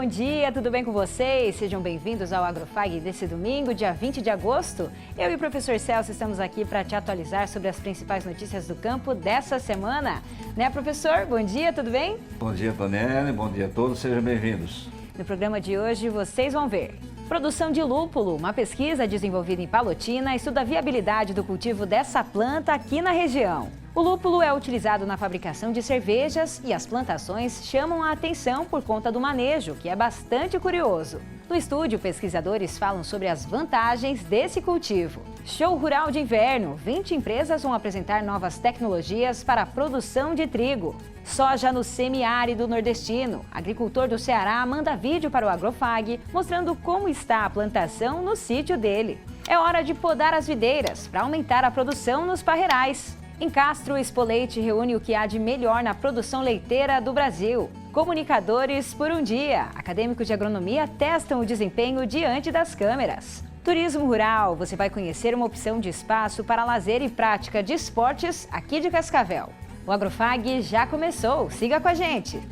dia, tudo bem com vocês? Sejam bem-vindos ao Agrofag desse domingo, dia 20 de agosto. Eu e o professor Celso estamos aqui para te atualizar sobre as principais notícias do campo dessa semana. Né, professor? Bom dia, tudo bem? Bom dia, Panelli, bom dia a todos, sejam bem-vindos. No programa de hoje vocês vão ver: produção de lúpulo, uma pesquisa desenvolvida em Palotina estuda a viabilidade do cultivo dessa planta aqui na região. O lúpulo é utilizado na fabricação de cervejas e as plantações chamam a atenção por conta do manejo, que é bastante curioso. No estúdio, pesquisadores falam sobre as vantagens desse cultivo. Show Rural de Inverno: 20 empresas vão apresentar novas tecnologias para a produção de trigo. Soja no semiárido nordestino: agricultor do Ceará manda vídeo para o Agrofag mostrando como está a plantação no sítio dele. É hora de podar as videiras para aumentar a produção nos parreirais. Em Castro, o Expo Leite reúne o que há de melhor na produção leiteira do Brasil. Comunicadores por um dia: acadêmicos de agronomia testam o desempenho diante das câmeras. Turismo rural: você vai conhecer uma opção de espaço para lazer e prática de esportes aqui de Cascavel. O Agrofag já começou, siga com a gente!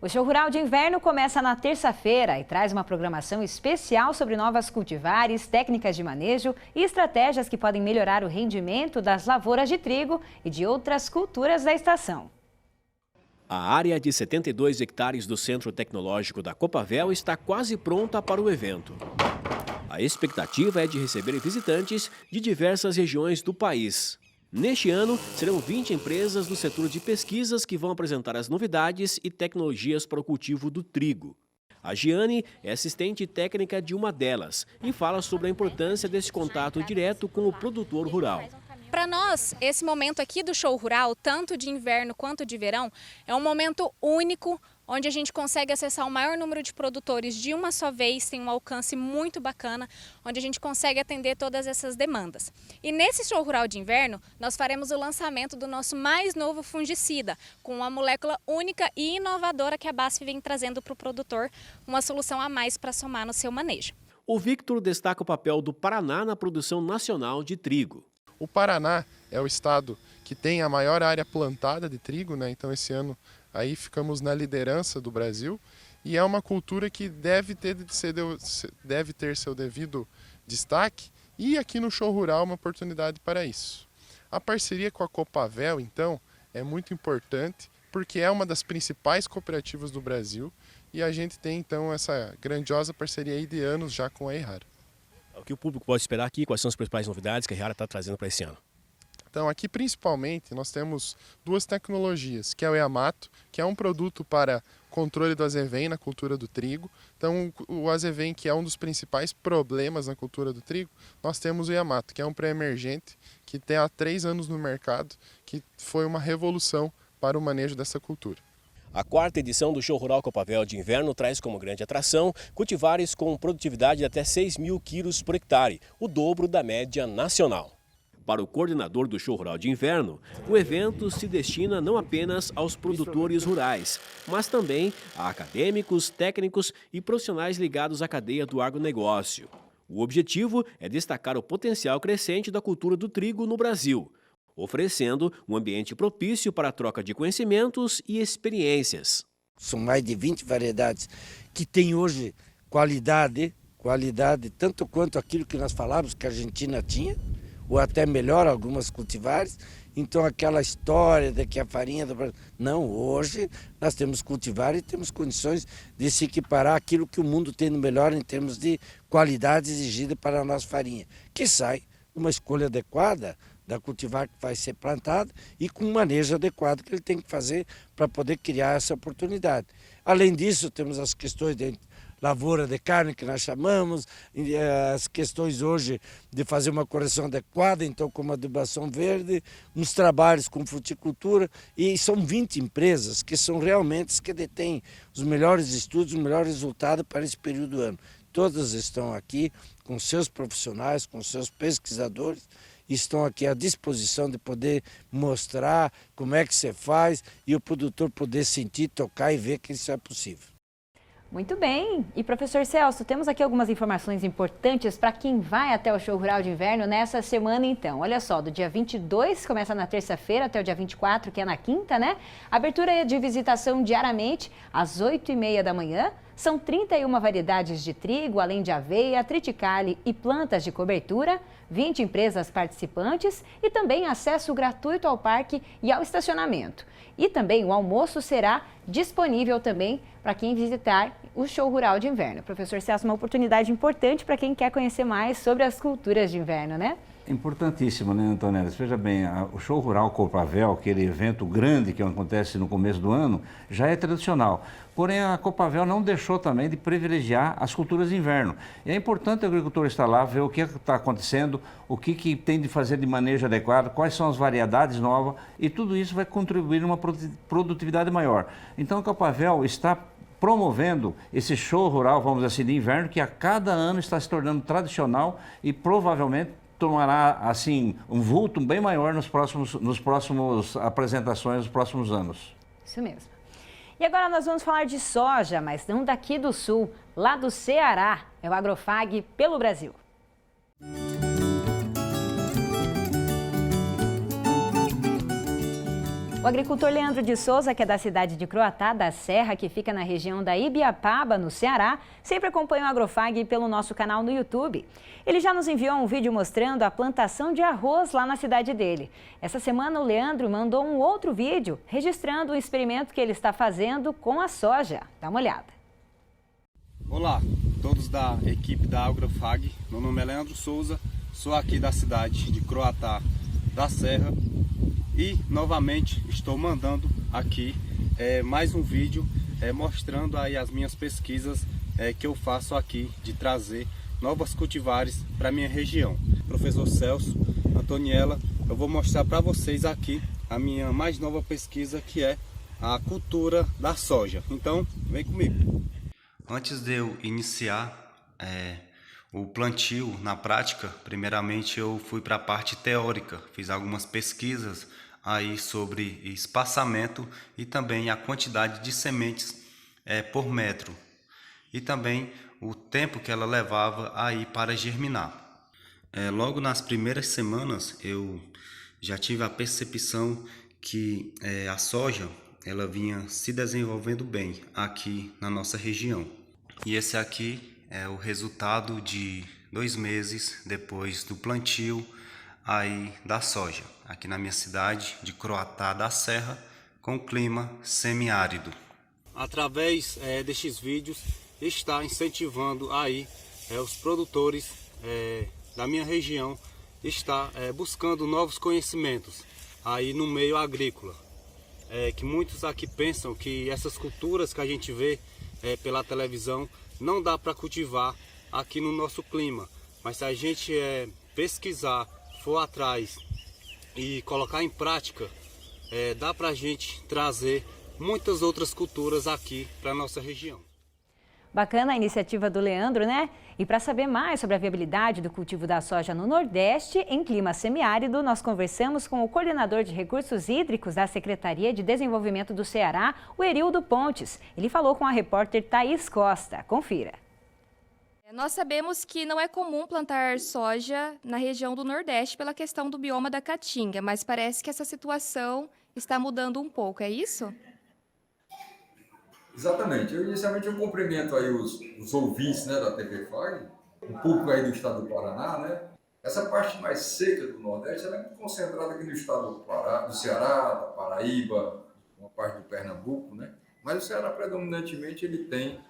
O Show Rural de Inverno começa na terça-feira e traz uma programação especial sobre novas cultivares, técnicas de manejo e estratégias que podem melhorar o rendimento das lavouras de trigo e de outras culturas da estação. A área de 72 hectares do Centro Tecnológico da Copavel está quase pronta para o evento. A expectativa é de receber visitantes de diversas regiões do país. Neste ano, serão 20 empresas do setor de pesquisas que vão apresentar as novidades e tecnologias para o cultivo do trigo. A Giane é assistente técnica de uma delas e fala sobre a importância desse contato direto com o produtor rural. Para nós, esse momento aqui do Show Rural, tanto de inverno quanto de verão, é um momento único, onde a gente consegue acessar o maior número de produtores de uma só vez, tem um alcance muito bacana, onde a gente consegue atender todas essas demandas. E nesse Show Rural de Inverno, nós faremos o lançamento do nosso mais novo fungicida, com uma molécula única e inovadora que a BASF vem trazendo para o produtor, uma solução a mais para somar no seu manejo. O Victor destaca o papel do Paraná na produção nacional de trigo. O Paraná é o estado que tem a maior área plantada de trigo, né? Então esse ano aí ficamos na liderança do Brasil e é uma cultura que deve ter seu devido destaque, e aqui no Show Rural uma oportunidade para isso. A parceria com a Copavel, então, é muito importante porque é uma das principais cooperativas do Brasil e a gente tem então essa grandiosa parceria aí de anos já com a Errara. O que o público pode esperar aqui? Quais são as principais novidades que a Errara está trazendo para esse ano? Então aqui principalmente nós temos duas tecnologias, que é o Yamato, que é um produto para controle do azevém na cultura do trigo. Então o azevém, que é um dos principais problemas na cultura do trigo, nós temos o Yamato, que é um pré-emergente que tem há 3 anos no mercado, que foi uma revolução para o manejo dessa cultura. A 4ª edição do Show Rural Copavel de Inverno traz como grande atração cultivares com produtividade de até 6.000 quilos por hectare, o dobro da média nacional. Para o coordenador do Show Rural de Inverno, o evento se destina não apenas aos produtores rurais, mas também a acadêmicos, técnicos e profissionais ligados à cadeia do agronegócio. O objetivo é destacar o potencial crescente da cultura do trigo no Brasil, oferecendo um ambiente propício para a troca de conhecimentos e experiências. São mais de 20 variedades que têm hoje qualidade tanto quanto aquilo que nós falávamos que a Argentina tinha, ou até melhor algumas cultivares. Então aquela história de que a farinha do Brasil... Não, hoje nós temos cultivar e temos condições de se equiparar aquilo que o mundo tem no melhor em termos de qualidade exigida para a nossa farinha, que sai uma escolha adequada da cultivar que vai ser plantado e com um manejo adequado que ele tem que fazer para poder criar essa oportunidade. Além disso, temos as questões de lavoura de carne, que nós chamamos, as questões hoje de fazer uma correção adequada, então como adubação verde, uns trabalhos com fruticultura, e são 20 empresas que são realmente as que detêm os melhores estudos, o melhor resultado para esse período do ano. Todas estão aqui com seus profissionais, com seus pesquisadores, estão aqui à disposição de poder mostrar como é que você faz e o produtor poder sentir, tocar e ver que isso é possível. Muito bem. E professor Celso, temos aqui algumas informações importantes para quem vai até o Show Rural de Inverno nessa semana então. Olha só, do dia 22, começa na terça-feira, até o dia 24, que é na quinta, né? Abertura de visitação diariamente às 8h30 da manhã. São 31 variedades de trigo, além de aveia, triticale e plantas de cobertura, 20 empresas participantes e também acesso gratuito ao parque e ao estacionamento. E também o almoço será disponível também para quem visitar o Show Rural de Inverno. Professor Celso, uma oportunidade importante para quem quer conhecer mais sobre as culturas de inverno, né? Importantíssimo, né, Antonella? Veja bem, o Show Rural Copavel, aquele evento grande que acontece no começo do ano, já é tradicional. Porém, a Copavel não deixou também de privilegiar as culturas de inverno. E é importante o agricultor estar lá, ver o que está acontecendo, o que tem de fazer de manejo adequado, quais são as variedades novas, e tudo isso vai contribuir numa produtividade maior. Então, a Copavel está promovendo esse show rural, vamos dizer assim, de inverno, que a cada ano está se tornando tradicional e provavelmente tomará, assim, um vulto bem maior nos próximos apresentações, nos próximos anos. Isso mesmo. E agora nós vamos falar de soja, mas não daqui do sul, lá do Ceará. É o Agrofag pelo Brasil. O agricultor Leandro de Souza, que é da cidade de Croatá da Serra, que fica na região da Ibiapaba, no Ceará, sempre acompanha o Agrofag pelo nosso canal no YouTube. Ele já nos enviou um vídeo mostrando a plantação de arroz lá na cidade dele. Essa semana o Leandro mandou um outro vídeo registrando o experimento que ele está fazendo com a soja. Dá uma olhada. Olá, todos da equipe da Agrofag. Meu nome é Leandro Souza, sou aqui da cidade de Croatá da Serra. E novamente estou mandando aqui mais um vídeo mostrando aí as minhas pesquisas que eu faço aqui de trazer novas cultivares para minha região. Professor Celso, Antoniela, eu vou mostrar para vocês aqui a minha mais nova pesquisa, que é a cultura da soja. Então, vem comigo. Antes de eu iniciar o plantio na prática, primeiramente eu fui para a parte teórica, fiz algumas pesquisas aí sobre espaçamento e também a quantidade de sementes por metro e também o tempo que ela levava aí para germinar. Logo nas primeiras semanas eu já tive a percepção que a soja ela vinha se desenvolvendo bem aqui na nossa região. E esse aqui é o resultado de 2 meses depois do plantio aí da soja, aqui na minha cidade de Croatá da Serra, com clima semiárido. Através destes vídeos está incentivando aí os produtores da minha região, está buscando novos conhecimentos aí no meio agrícola. Que muitos aqui pensam que essas culturas que a gente vê pela televisão não dá para cultivar aqui no nosso clima, mas se a gente pesquisar, for atrás e colocar em prática, dá para a gente trazer muitas outras culturas aqui para a nossa região. Bacana a iniciativa do Leandro, né? E para saber mais sobre a viabilidade do cultivo da soja no Nordeste, em clima semiárido, nós conversamos com o coordenador de recursos hídricos da Secretaria de Desenvolvimento do Ceará, o Erildo Pontes. Ele falou com a repórter Thaís Costa. Confira. Nós sabemos que não é comum plantar soja na região do Nordeste pela questão do bioma da Caatinga, mas parece que essa situação está mudando um pouco, é isso? Exatamente. Inicialmente eu cumprimento aí os ouvintes, né, da TV FAG, um pouco aí do estado do Paraná, né? Essa parte mais seca do Nordeste ela é muito concentrada aqui no estado do Pará, do Ceará, da Paraíba, uma parte do Pernambuco, né? Mas o Ceará predominantemente ele tem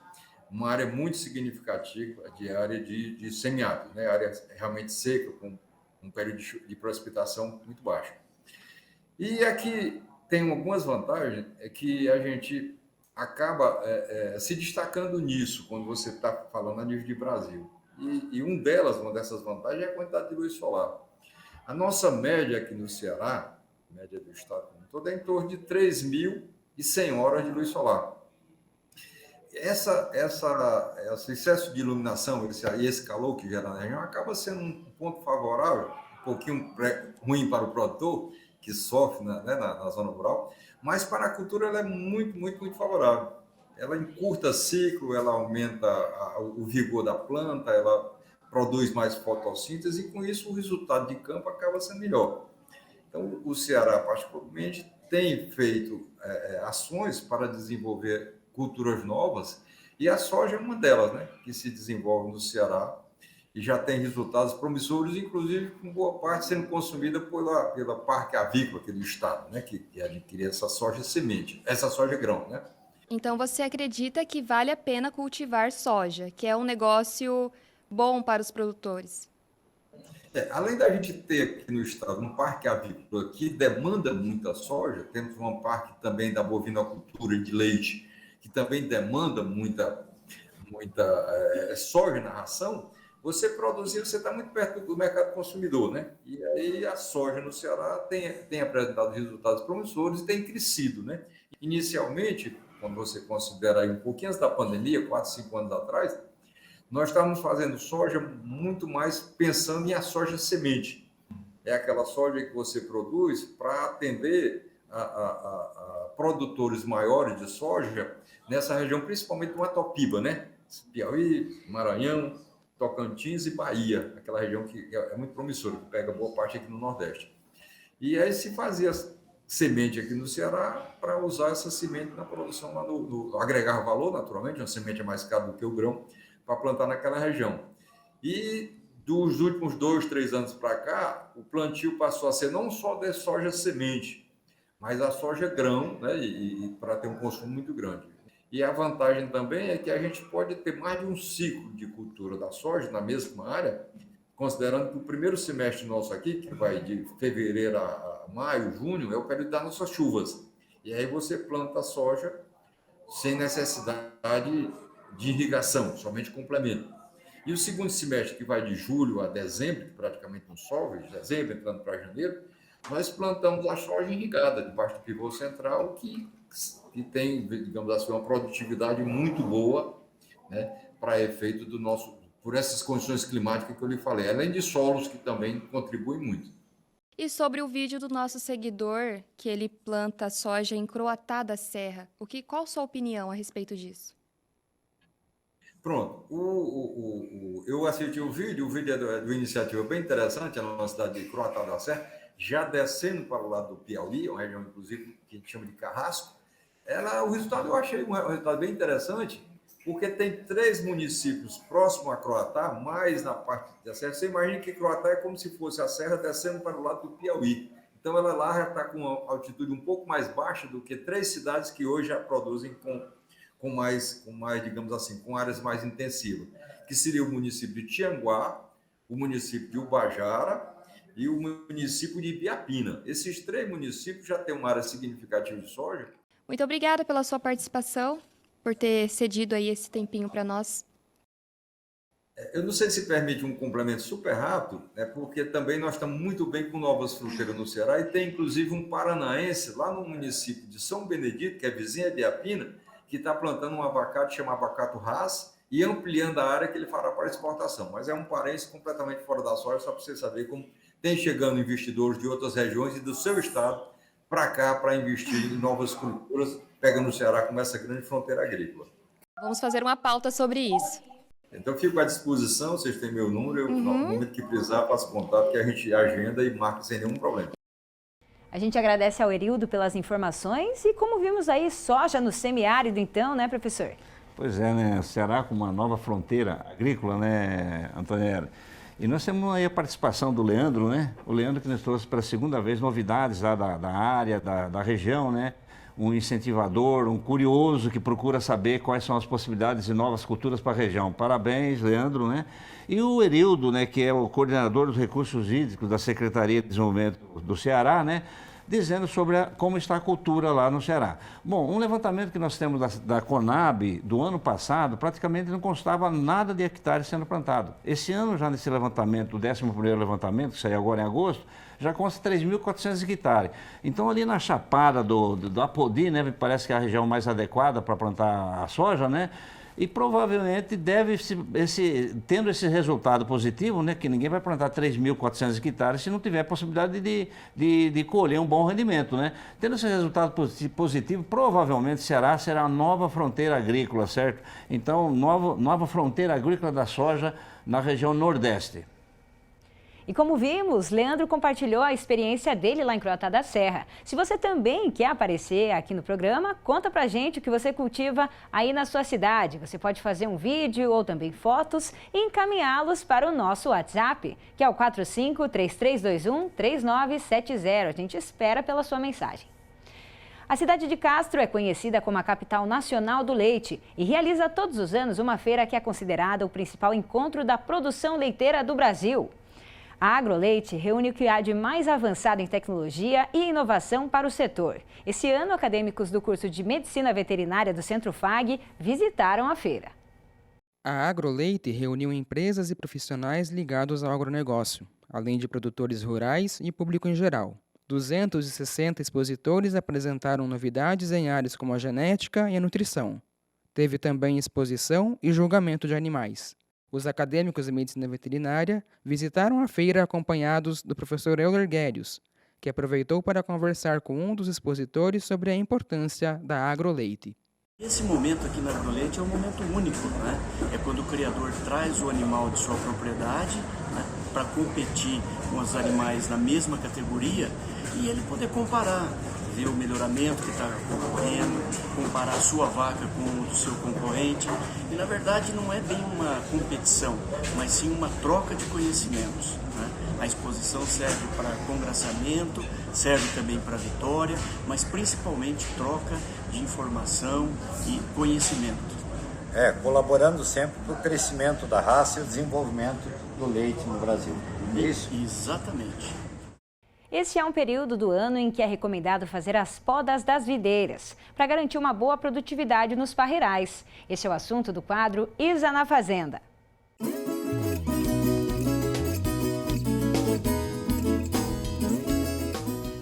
uma área muito significativa de área de semiárido, né? Área realmente seca, com um período de precipitação muito baixo. E aqui tem algumas vantagens, é que a gente acaba se destacando nisso quando você está falando a nível de Brasil. E uma dessas vantagens é a quantidade de luz solar. A nossa média aqui no Ceará, média do estado como um todo, é em torno de 3.100 horas de luz solar. Esse excesso de iluminação e esse calor que gera na região acaba sendo um ponto favorável, um pouquinho ruim para o produtor, que sofre na zona rural, mas para a cultura ela é muito, muito, muito favorável. ela encurta ciclo, ela aumenta o vigor da planta, ela produz mais fotossíntese e com isso o resultado de campo acaba sendo melhor. Então o Ceará particularmente tem feito ações para desenvolver culturas novas e a soja é uma delas, né, que se desenvolve no Ceará e já tem resultados promissores, inclusive com boa parte sendo consumida pela Parque Avícola aqui do estado, né, que adquire essa soja semente, essa soja grão, né? Então você acredita que vale a pena cultivar soja, que é um negócio bom para os produtores? Além da gente ter aqui no estado um parque avícola que demanda muita soja, temos um parque também da bovinocultura de leite, que também demanda muita soja na ração. Você produzir, você está muito perto do mercado consumidor, né? E aí a soja no Ceará tem apresentado resultados promissores e tem crescido, né? Inicialmente, quando você considera aí um pouquinho antes da pandemia, 4, 5 anos atrás, nós estávamos fazendo soja muito mais pensando em a soja semente. É aquela soja que você produz para atender a produtores maiores de soja nessa região, principalmente do Matopiba, né? Piauí, Maranhão, Tocantins e Bahia, aquela região que é muito promissora, que pega boa parte aqui no Nordeste. E aí se fazia semente aqui no Ceará para usar essa semente na produção, lá agregar valor, naturalmente, uma semente é mais cara do que o grão, para plantar naquela região. E dos últimos 2, 3 anos para cá, o plantio passou a ser não só de soja semente, mas a soja grão, né, e para ter um consumo muito grande. E a vantagem também é que a gente pode ter mais de um ciclo de cultura da soja na mesma área, considerando que o primeiro semestre nosso aqui, que vai de fevereiro a maio, junho, é o período das nossas chuvas. E aí você planta a soja sem necessidade de irrigação, somente complemento. E o segundo semestre, que vai de julho a dezembro, que praticamente não chove, de dezembro entrando para janeiro, nós plantamos a soja irrigada, debaixo do pivô central, que tem, digamos assim, uma produtividade muito boa, né, para efeito por essas condições climáticas que eu lhe falei, além de solos que também contribuem muito. E sobre o vídeo do nosso seguidor, que ele planta soja em Croatá da Serra, qual a sua opinião a respeito disso? Pronto, eu assisti o vídeo é do Iniciativa bem interessante, é na cidade de Croatá da Serra, já descendo para o lado do Piauí, uma região, inclusive, que a gente chama de Carrasco. O resultado eu achei um resultado bem interessante, porque tem 3 municípios próximos a Croatá, mais na parte da serra. Você imagina que Croatá é como se fosse a serra descendo para o lado do Piauí. Então, ela lá já está com uma altitude um pouco mais baixa do que 3 cidades que hoje já produzem com mais, digamos assim, com áreas mais intensivas, que seria o município de Tianguá, o município de Ubajara e o município de Ibiapina. Esses 3 municípios já têm uma área significativa de soja. Muito obrigada pela sua participação, por ter cedido aí esse tempinho para nós. Eu não sei se permite um complemento super rápido, porque também nós estamos muito bem com novas frutas no Ceará e tem inclusive um paranaense lá no município de São Benedito, que é vizinha de Ibiapina, que está plantando um abacate chamado abacato Hass e ampliando a área que ele fará para exportação. Mas é um paraense completamente fora da soja, só para você saber como tem chegando investidores de outras regiões e do seu estado para cá para investir em novas culturas, pegando o Ceará como essa grande fronteira agrícola. Vamos fazer uma pauta sobre isso. Então, fico à disposição, vocês têm meu número, no momento que precisar, faço contato, que a gente agenda e marca sem nenhum problema. A gente agradece ao Erildo pelas informações e como vimos aí, soja no semiárido então, né, professor? Pois é, né? O Ceará com uma nova fronteira agrícola, né, Antoniela? E nós temos aí a participação do Leandro, né? O Leandro que nos trouxe pela segunda vez novidades lá da área, da região, né? Um incentivador, um curioso que procura saber quais são as possibilidades de novas culturas para a região. Parabéns, Leandro, né? E o Erildo, né, que é o coordenador dos recursos hídricos da Secretaria de Desenvolvimento do Ceará, né? Dizendo sobre como está a cultura lá no Ceará. Bom, um levantamento que nós temos da Conab do ano passado, praticamente não constava nada de hectares sendo plantado. Esse ano, já nesse levantamento, o 11º levantamento, que saiu agora em agosto, já consta 3.400 hectares. Então, ali na Chapada do Apodi, né, me parece que é a região mais adequada para plantar a soja, né? e provavelmente tendo esse resultado positivo, né, que ninguém vai plantar 3.400 hectares se não tiver a possibilidade de colher um bom rendimento, né? Tendo esse resultado positivo, provavelmente Ceará será a nova fronteira agrícola, certo? Então, nova fronteira agrícola da soja na região Nordeste. E como vimos, Leandro compartilhou a experiência dele lá em Croatá da Serra. Se você também quer aparecer aqui no programa, conta pra gente o que você cultiva aí na sua cidade. Você pode fazer um vídeo ou também fotos e encaminhá-los para o nosso WhatsApp, que é o 45-3321-3970. A gente espera pela sua mensagem. A cidade de Castro é conhecida como a capital nacional do leite e realiza todos os anos uma feira que é considerada o principal encontro da produção leiteira do Brasil. A AgroLeite reúne o que há de mais avançado em tecnologia e inovação para o setor. Esse ano, acadêmicos do curso de Medicina Veterinária do Centro FAG visitaram a feira. A AgroLeite reuniu empresas e profissionais ligados ao agronegócio, além de produtores rurais e público em geral. 260 expositores apresentaram novidades em áreas como a genética e a nutrição. Teve também exposição e julgamento de animais. Os acadêmicos de medicina veterinária visitaram a feira acompanhados do professor Euler Guérios, que aproveitou para conversar com um dos expositores sobre a importância da AgroLeite. Esse momento aqui na AgroLeite é um momento único, né? É quando o criador traz o animal de sua propriedade, né, para competir com os animais na mesma categoria e ele poder comparar, ver o melhoramento que está ocorrendo, comparar a sua vaca com o do seu concorrente. E na verdade não é bem uma competição, mas sim uma troca de conhecimentos, né? A exposição serve para congraçamento, serve também para vitória, mas principalmente troca de informação e conhecimento. Colaborando sempre para o crescimento da raça e o desenvolvimento do leite no Brasil. É isso? Exatamente. Este é um período do ano em que é recomendado fazer as podas das videiras, para garantir uma boa produtividade nos parreirais. Esse é o assunto do quadro Isa na Fazenda.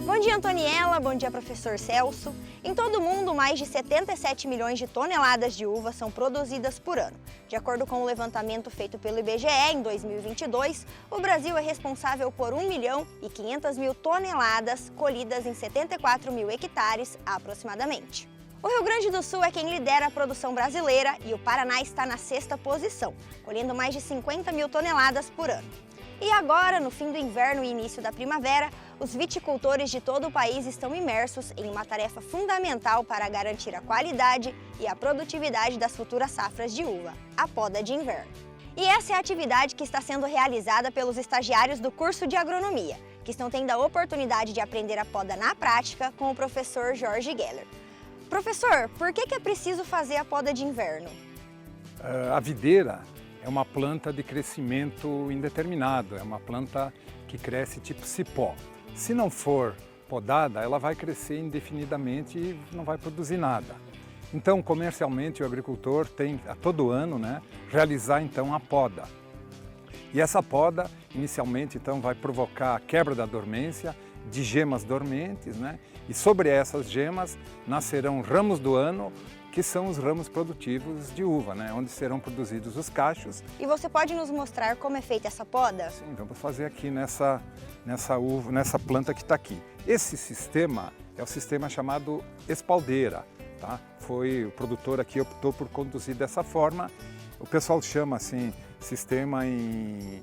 Bom dia, Antoniela. Bom dia, professor Celso. Em todo o mundo, mais de 77 milhões de toneladas de uva são produzidas por ano. De acordo com o levantamento feito pelo IBGE em 2022, o Brasil é responsável por 1.500.000 toneladas colhidas em 74 mil hectares aproximadamente. O Rio Grande do Sul é quem lidera a produção brasileira e o Paraná está na 6ª posição, colhendo mais de 50 mil toneladas por ano. E agora, no fim do inverno e início da primavera, os viticultores de todo o país estão imersos em uma tarefa fundamental para garantir a qualidade e a produtividade das futuras safras de uva, a poda de inverno. E essa é a atividade que está sendo realizada pelos estagiários do curso de agronomia, que estão tendo a oportunidade de aprender a poda na prática com o professor Jorge Geller. Professor, por que é preciso fazer a poda de inverno? A videira é uma planta de crescimento indeterminado, é uma planta que cresce tipo cipó. Se não for podada, ela vai crescer indefinidamente e não vai produzir nada. Então, comercialmente, o agricultor tem a todo ano, né, realizar então a poda. E essa poda, inicialmente, então, vai provocar a quebra da dormência de gemas dormentes, né? E sobre essas gemas nascerão ramos do ano, que são os ramos produtivos de uva, né? Onde serão produzidos os cachos. E você pode nos mostrar como é feita essa poda? Sim, vamos fazer aqui nessa planta que está aqui. Esse sistema é o sistema chamado espaldeira, tá? Foi o produtor aqui optou por conduzir dessa forma. O pessoal chama assim sistema em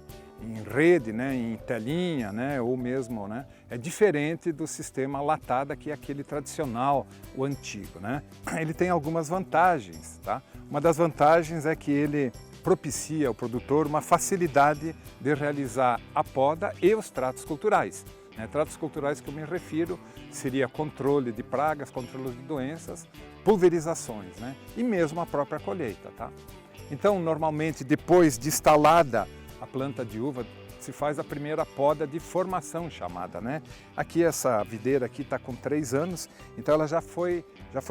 rede, né, em telinha, né, ou mesmo, né, é diferente do sistema latada, que é aquele tradicional, o antigo, né. Ele tem algumas vantagens, tá? Uma das vantagens é que ele propicia ao produtor uma facilidade de realizar a poda e os tratos culturais. Né? Tratos culturais que eu me refiro seria controle de pragas, controle de doenças, pulverizações, né, e mesmo a própria colheita, tá? Então, normalmente, depois de instalada a planta de uva, se faz a primeira poda de formação chamada, né? Aqui essa videira aqui está com 3 anos, então ela já foi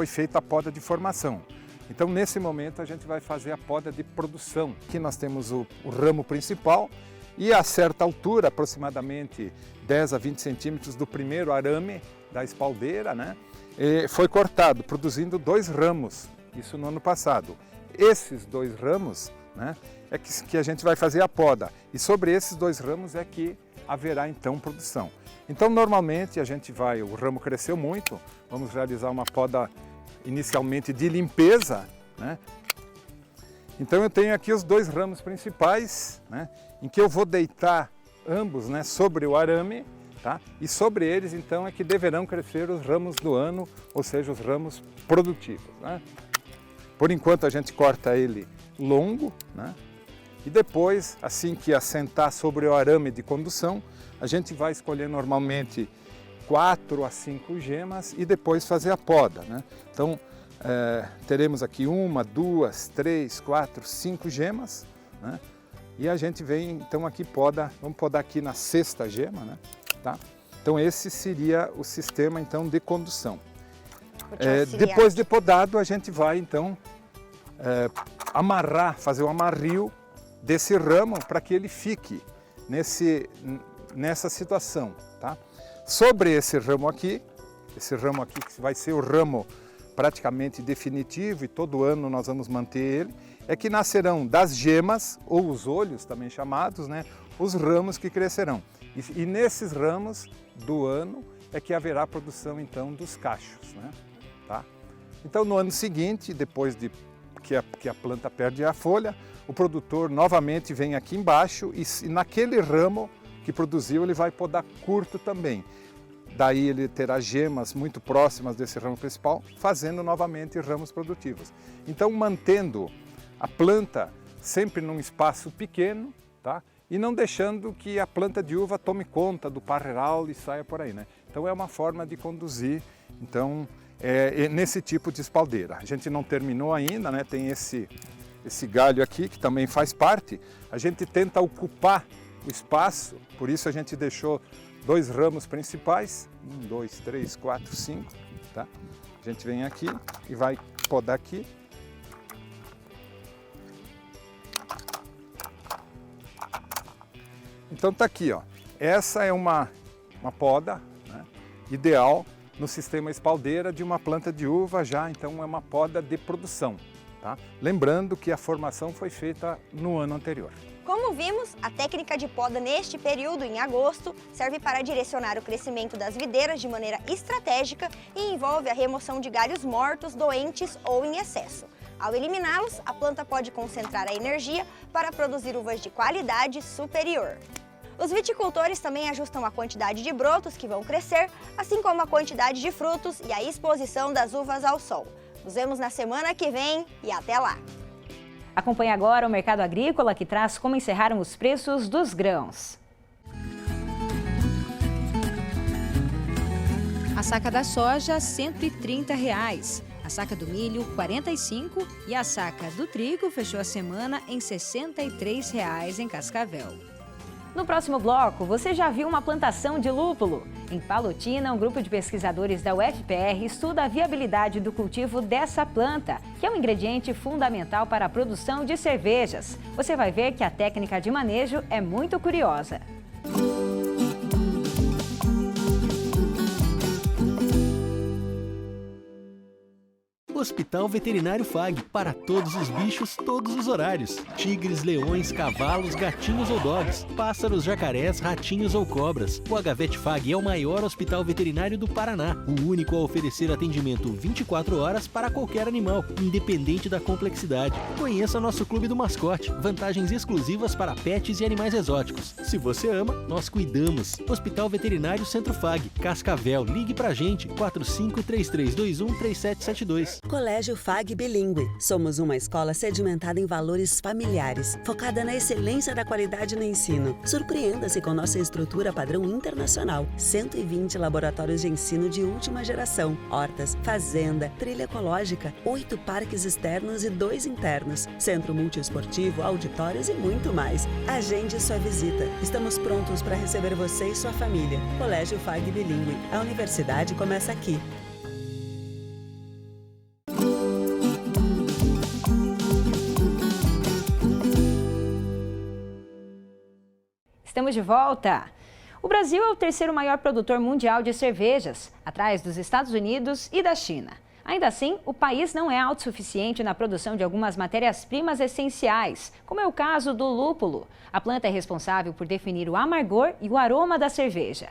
feita a poda de formação. Então nesse momento a gente vai fazer a poda de produção. Aqui nós temos o ramo principal e a certa altura, aproximadamente 10 a 20 centímetros do primeiro arame da espaldeira, né? Foi cortado, produzindo 2 ramos, isso no ano passado. esses 2 ramos, né, é que a gente vai fazer a poda. E sobre esses 2 ramos é que haverá então produção. Então normalmente o ramo cresceu muito, vamos realizar uma poda inicialmente de limpeza, né? Então eu tenho aqui os 2 ramos principais, né, em que eu vou deitar ambos, né, sobre o arame, tá? E sobre eles então é que deverão crescer os ramos do ano, ou seja, os ramos produtivos, né? Por enquanto a gente corta ele longo, né? E depois, assim que assentar sobre o arame de condução, a gente vai escolher normalmente 4 a 5 gemas e depois fazer a poda, né? Então teremos aqui 1, 2, 3, 4, 5 gemas, né? E a gente vem então aqui vamos podar aqui na 6ª gema, né? Tá? Então esse seria o sistema então de condução. Depois de podado a gente vai então fazer o amarrio desse ramo para que ele fique nessa situação, tá? Sobre esse ramo aqui que vai ser o ramo praticamente definitivo e todo ano nós vamos manter ele, é que nascerão das gemas, ou os olhos também chamados, né, os ramos que crescerão. E nesses ramos do ano é que haverá a produção então dos cachos, né? Tá? Então no ano seguinte, depois de que a planta perde a folha, o produtor novamente vem aqui embaixo e naquele ramo que produziu ele vai podar curto também. Daí ele terá gemas muito próximas desse ramo principal, fazendo novamente ramos produtivos. Então mantendo a planta sempre num espaço pequeno, tá? E não deixando que a planta de uva tome conta do parreiral e saia por aí, né? Então é uma forma de conduzir, então, nesse tipo de espaldeira. A gente não terminou ainda, né? Tem esse galho aqui que também faz parte. A gente tenta ocupar o espaço, por isso a gente deixou 2 ramos principais, 1, 2, 3, 4, 5, tá? A gente vem aqui e vai podar aqui. Então tá aqui, ó. Essa é uma poda, né, ideal no sistema espaldeira de uma planta de uva já, então é uma poda de produção, tá? Lembrando que a formação foi feita no ano anterior. Como vimos, a técnica de poda neste período, em agosto, serve para direcionar o crescimento das videiras de maneira estratégica e envolve a remoção de galhos mortos, doentes ou em excesso. Ao eliminá-los, a planta pode concentrar a energia para produzir uvas de qualidade superior. Os viticultores também ajustam a quantidade de brotos que vão crescer, assim como a quantidade de frutos e a exposição das uvas ao sol. Nos vemos na semana que vem e até lá! Acompanhe agora o Mercado Agrícola, que traz como encerraram os preços dos grãos. A saca da soja, R$ 130. A saca do milho, R$ 45. E a saca do trigo fechou a semana em R$ 63 em Cascavel. No próximo bloco, você já viu uma plantação de lúpulo? Em Palotina, um grupo de pesquisadores da UFPR estuda a viabilidade do cultivo dessa planta, que é um ingrediente fundamental para a produção de cervejas. Você vai ver que a técnica de manejo é muito curiosa. Hospital Veterinário FAG, para todos os bichos, todos os horários. Tigres, leões, cavalos, gatinhos ou dogs, pássaros, jacarés, ratinhos ou cobras. O HVET FAG é o maior hospital veterinário do Paraná, o único a oferecer atendimento 24 horas para qualquer animal, independente da complexidade. Conheça nosso Clube do Mascote, vantagens exclusivas para pets e animais exóticos. Se você ama, nós cuidamos. Hospital Veterinário Centro FAG, Cascavel, ligue pra gente, 4533213772. Colégio FAG Bilíngue. Somos uma escola sedimentada em valores familiares, focada na excelência da qualidade no ensino. Surpreenda-se com nossa estrutura padrão internacional. 120 laboratórios de ensino de última geração, hortas, fazenda, trilha ecológica, 8 parques externos e 2 internos, centro multiesportivo, auditórios e muito mais. Agende sua visita. Estamos prontos para receber você e sua família. Colégio FAG Bilíngue. A universidade começa aqui. Estamos de volta! O Brasil é o terceiro maior produtor mundial de cervejas, atrás dos Estados Unidos e da China. Ainda assim, o país não é autossuficiente na produção de algumas matérias-primas essenciais, como é o caso do lúpulo. A planta é responsável por definir o amargor e o aroma da cerveja.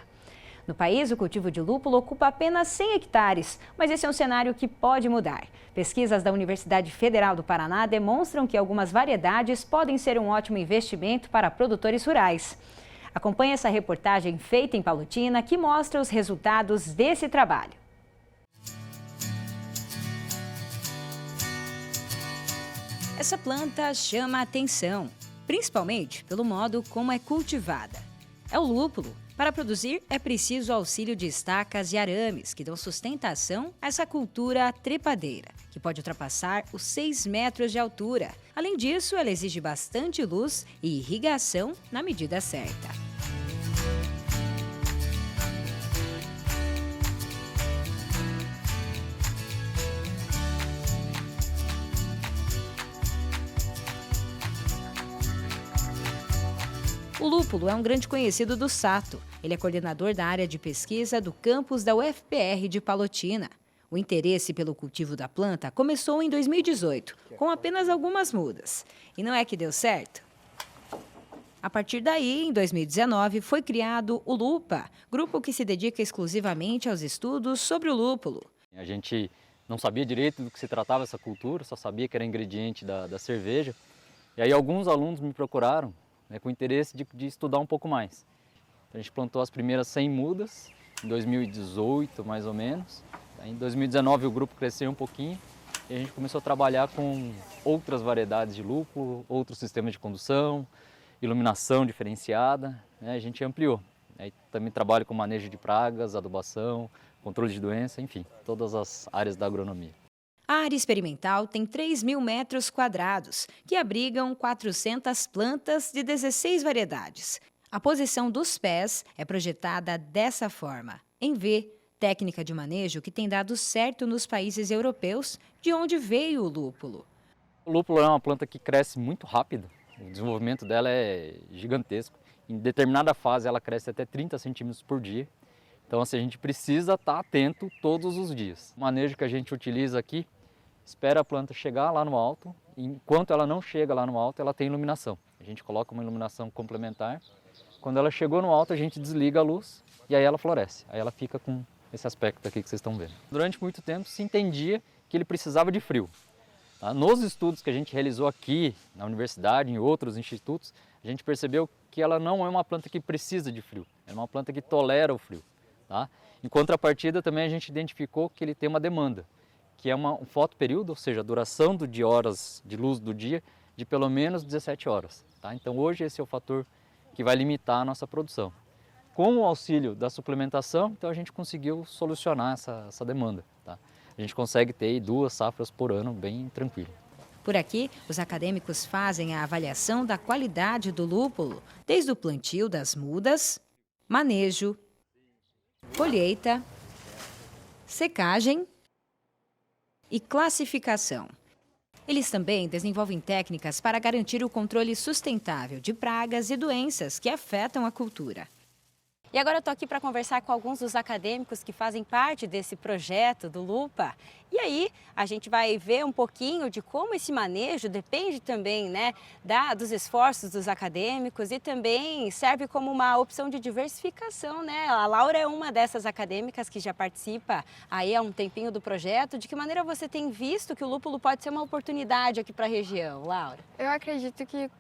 No país, o cultivo de lúpulo ocupa apenas 100 hectares, mas esse é um cenário que pode mudar. Pesquisas da Universidade Federal do Paraná demonstram que algumas variedades podem ser um ótimo investimento para produtores rurais. Acompanhe essa reportagem feita em Palotina que mostra os resultados desse trabalho. Essa planta chama a atenção, principalmente pelo modo como é cultivada. É o lúpulo. Para produzir, é preciso o auxílio de estacas e arames, que dão sustentação a essa cultura trepadeira, que pode ultrapassar os 6 metros de altura. Além disso, ela exige bastante luz e irrigação na medida certa. O lúpulo é um grande conhecido do Sato. Ele é coordenador da área de pesquisa do campus da UFPR de Palotina. O interesse pelo cultivo da planta começou em 2018, com apenas algumas mudas. E não é que deu certo? A partir daí, em 2019, foi criado o LUPA, grupo que se dedica exclusivamente aos estudos sobre o lúpulo. A gente não sabia direito do que se tratava essa cultura, só sabia que era ingrediente da cerveja. E aí alguns alunos me procuraram, com interesse de estudar um pouco mais. Então, a gente plantou as primeiras 100 mudas, em 2018 mais ou menos. Aí, em 2019 o grupo cresceu um pouquinho e a gente começou a trabalhar com outras variedades de lúpulo, outros sistemas de condução, iluminação diferenciada, A gente ampliou. Aí, também trabalho com manejo de pragas, adubação, controle de doença, enfim, todas as áreas da agronomia. A área experimental tem 3.000 metros quadrados, que abrigam 400 plantas de 16 variedades. A posição dos pés é projetada dessa forma, em V, técnica de manejo que tem dado certo nos países europeus, de onde veio o lúpulo. O lúpulo é uma planta que cresce muito rápido, o desenvolvimento dela é gigantesco. Em determinada fase ela cresce até 30 centímetros por dia. Então assim, a gente precisa estar atento todos os dias. O manejo que a gente utiliza aqui, espera a planta chegar lá no alto, e enquanto ela não chega lá no alto, ela tem iluminação. A gente coloca uma iluminação complementar. Quando ela chegou no alto, a gente desliga a luz e aí ela floresce. Aí ela fica com esse aspecto aqui que vocês estão vendo. Durante muito tempo se entendia que ele precisava de frio. Nos estudos que a gente realizou aqui na universidade, em outros institutos, a gente percebeu que ela não é uma planta que precisa de frio. É uma planta que tolera o frio. Em contrapartida, também a gente identificou que ele tem uma demanda, que é um fotoperíodo, ou seja, a duração de horas de luz do dia, de pelo menos 17 horas. Então hoje esse é o fator que vai limitar a nossa produção. Com o auxílio da suplementação, então a gente conseguiu solucionar essa demanda. A gente consegue ter aí 2 safras por ano bem tranquilo. Por aqui, os acadêmicos fazem a avaliação da qualidade do lúpulo, desde o plantio das mudas, manejo, colheita, secagem e classificação. Eles também desenvolvem técnicas para garantir o controle sustentável de pragas e doenças que afetam a cultura. E agora eu estou aqui para conversar com alguns dos acadêmicos que fazem parte desse projeto do LUPA. E aí a gente vai ver um pouquinho de como esse manejo depende também, dos esforços dos acadêmicos e também serve como uma opção de diversificação, A Laura é uma dessas acadêmicas que já participa aí há um tempinho do projeto. De que maneira você tem visto que o lúpulo pode ser uma oportunidade aqui para a região, Laura? Eu acredito que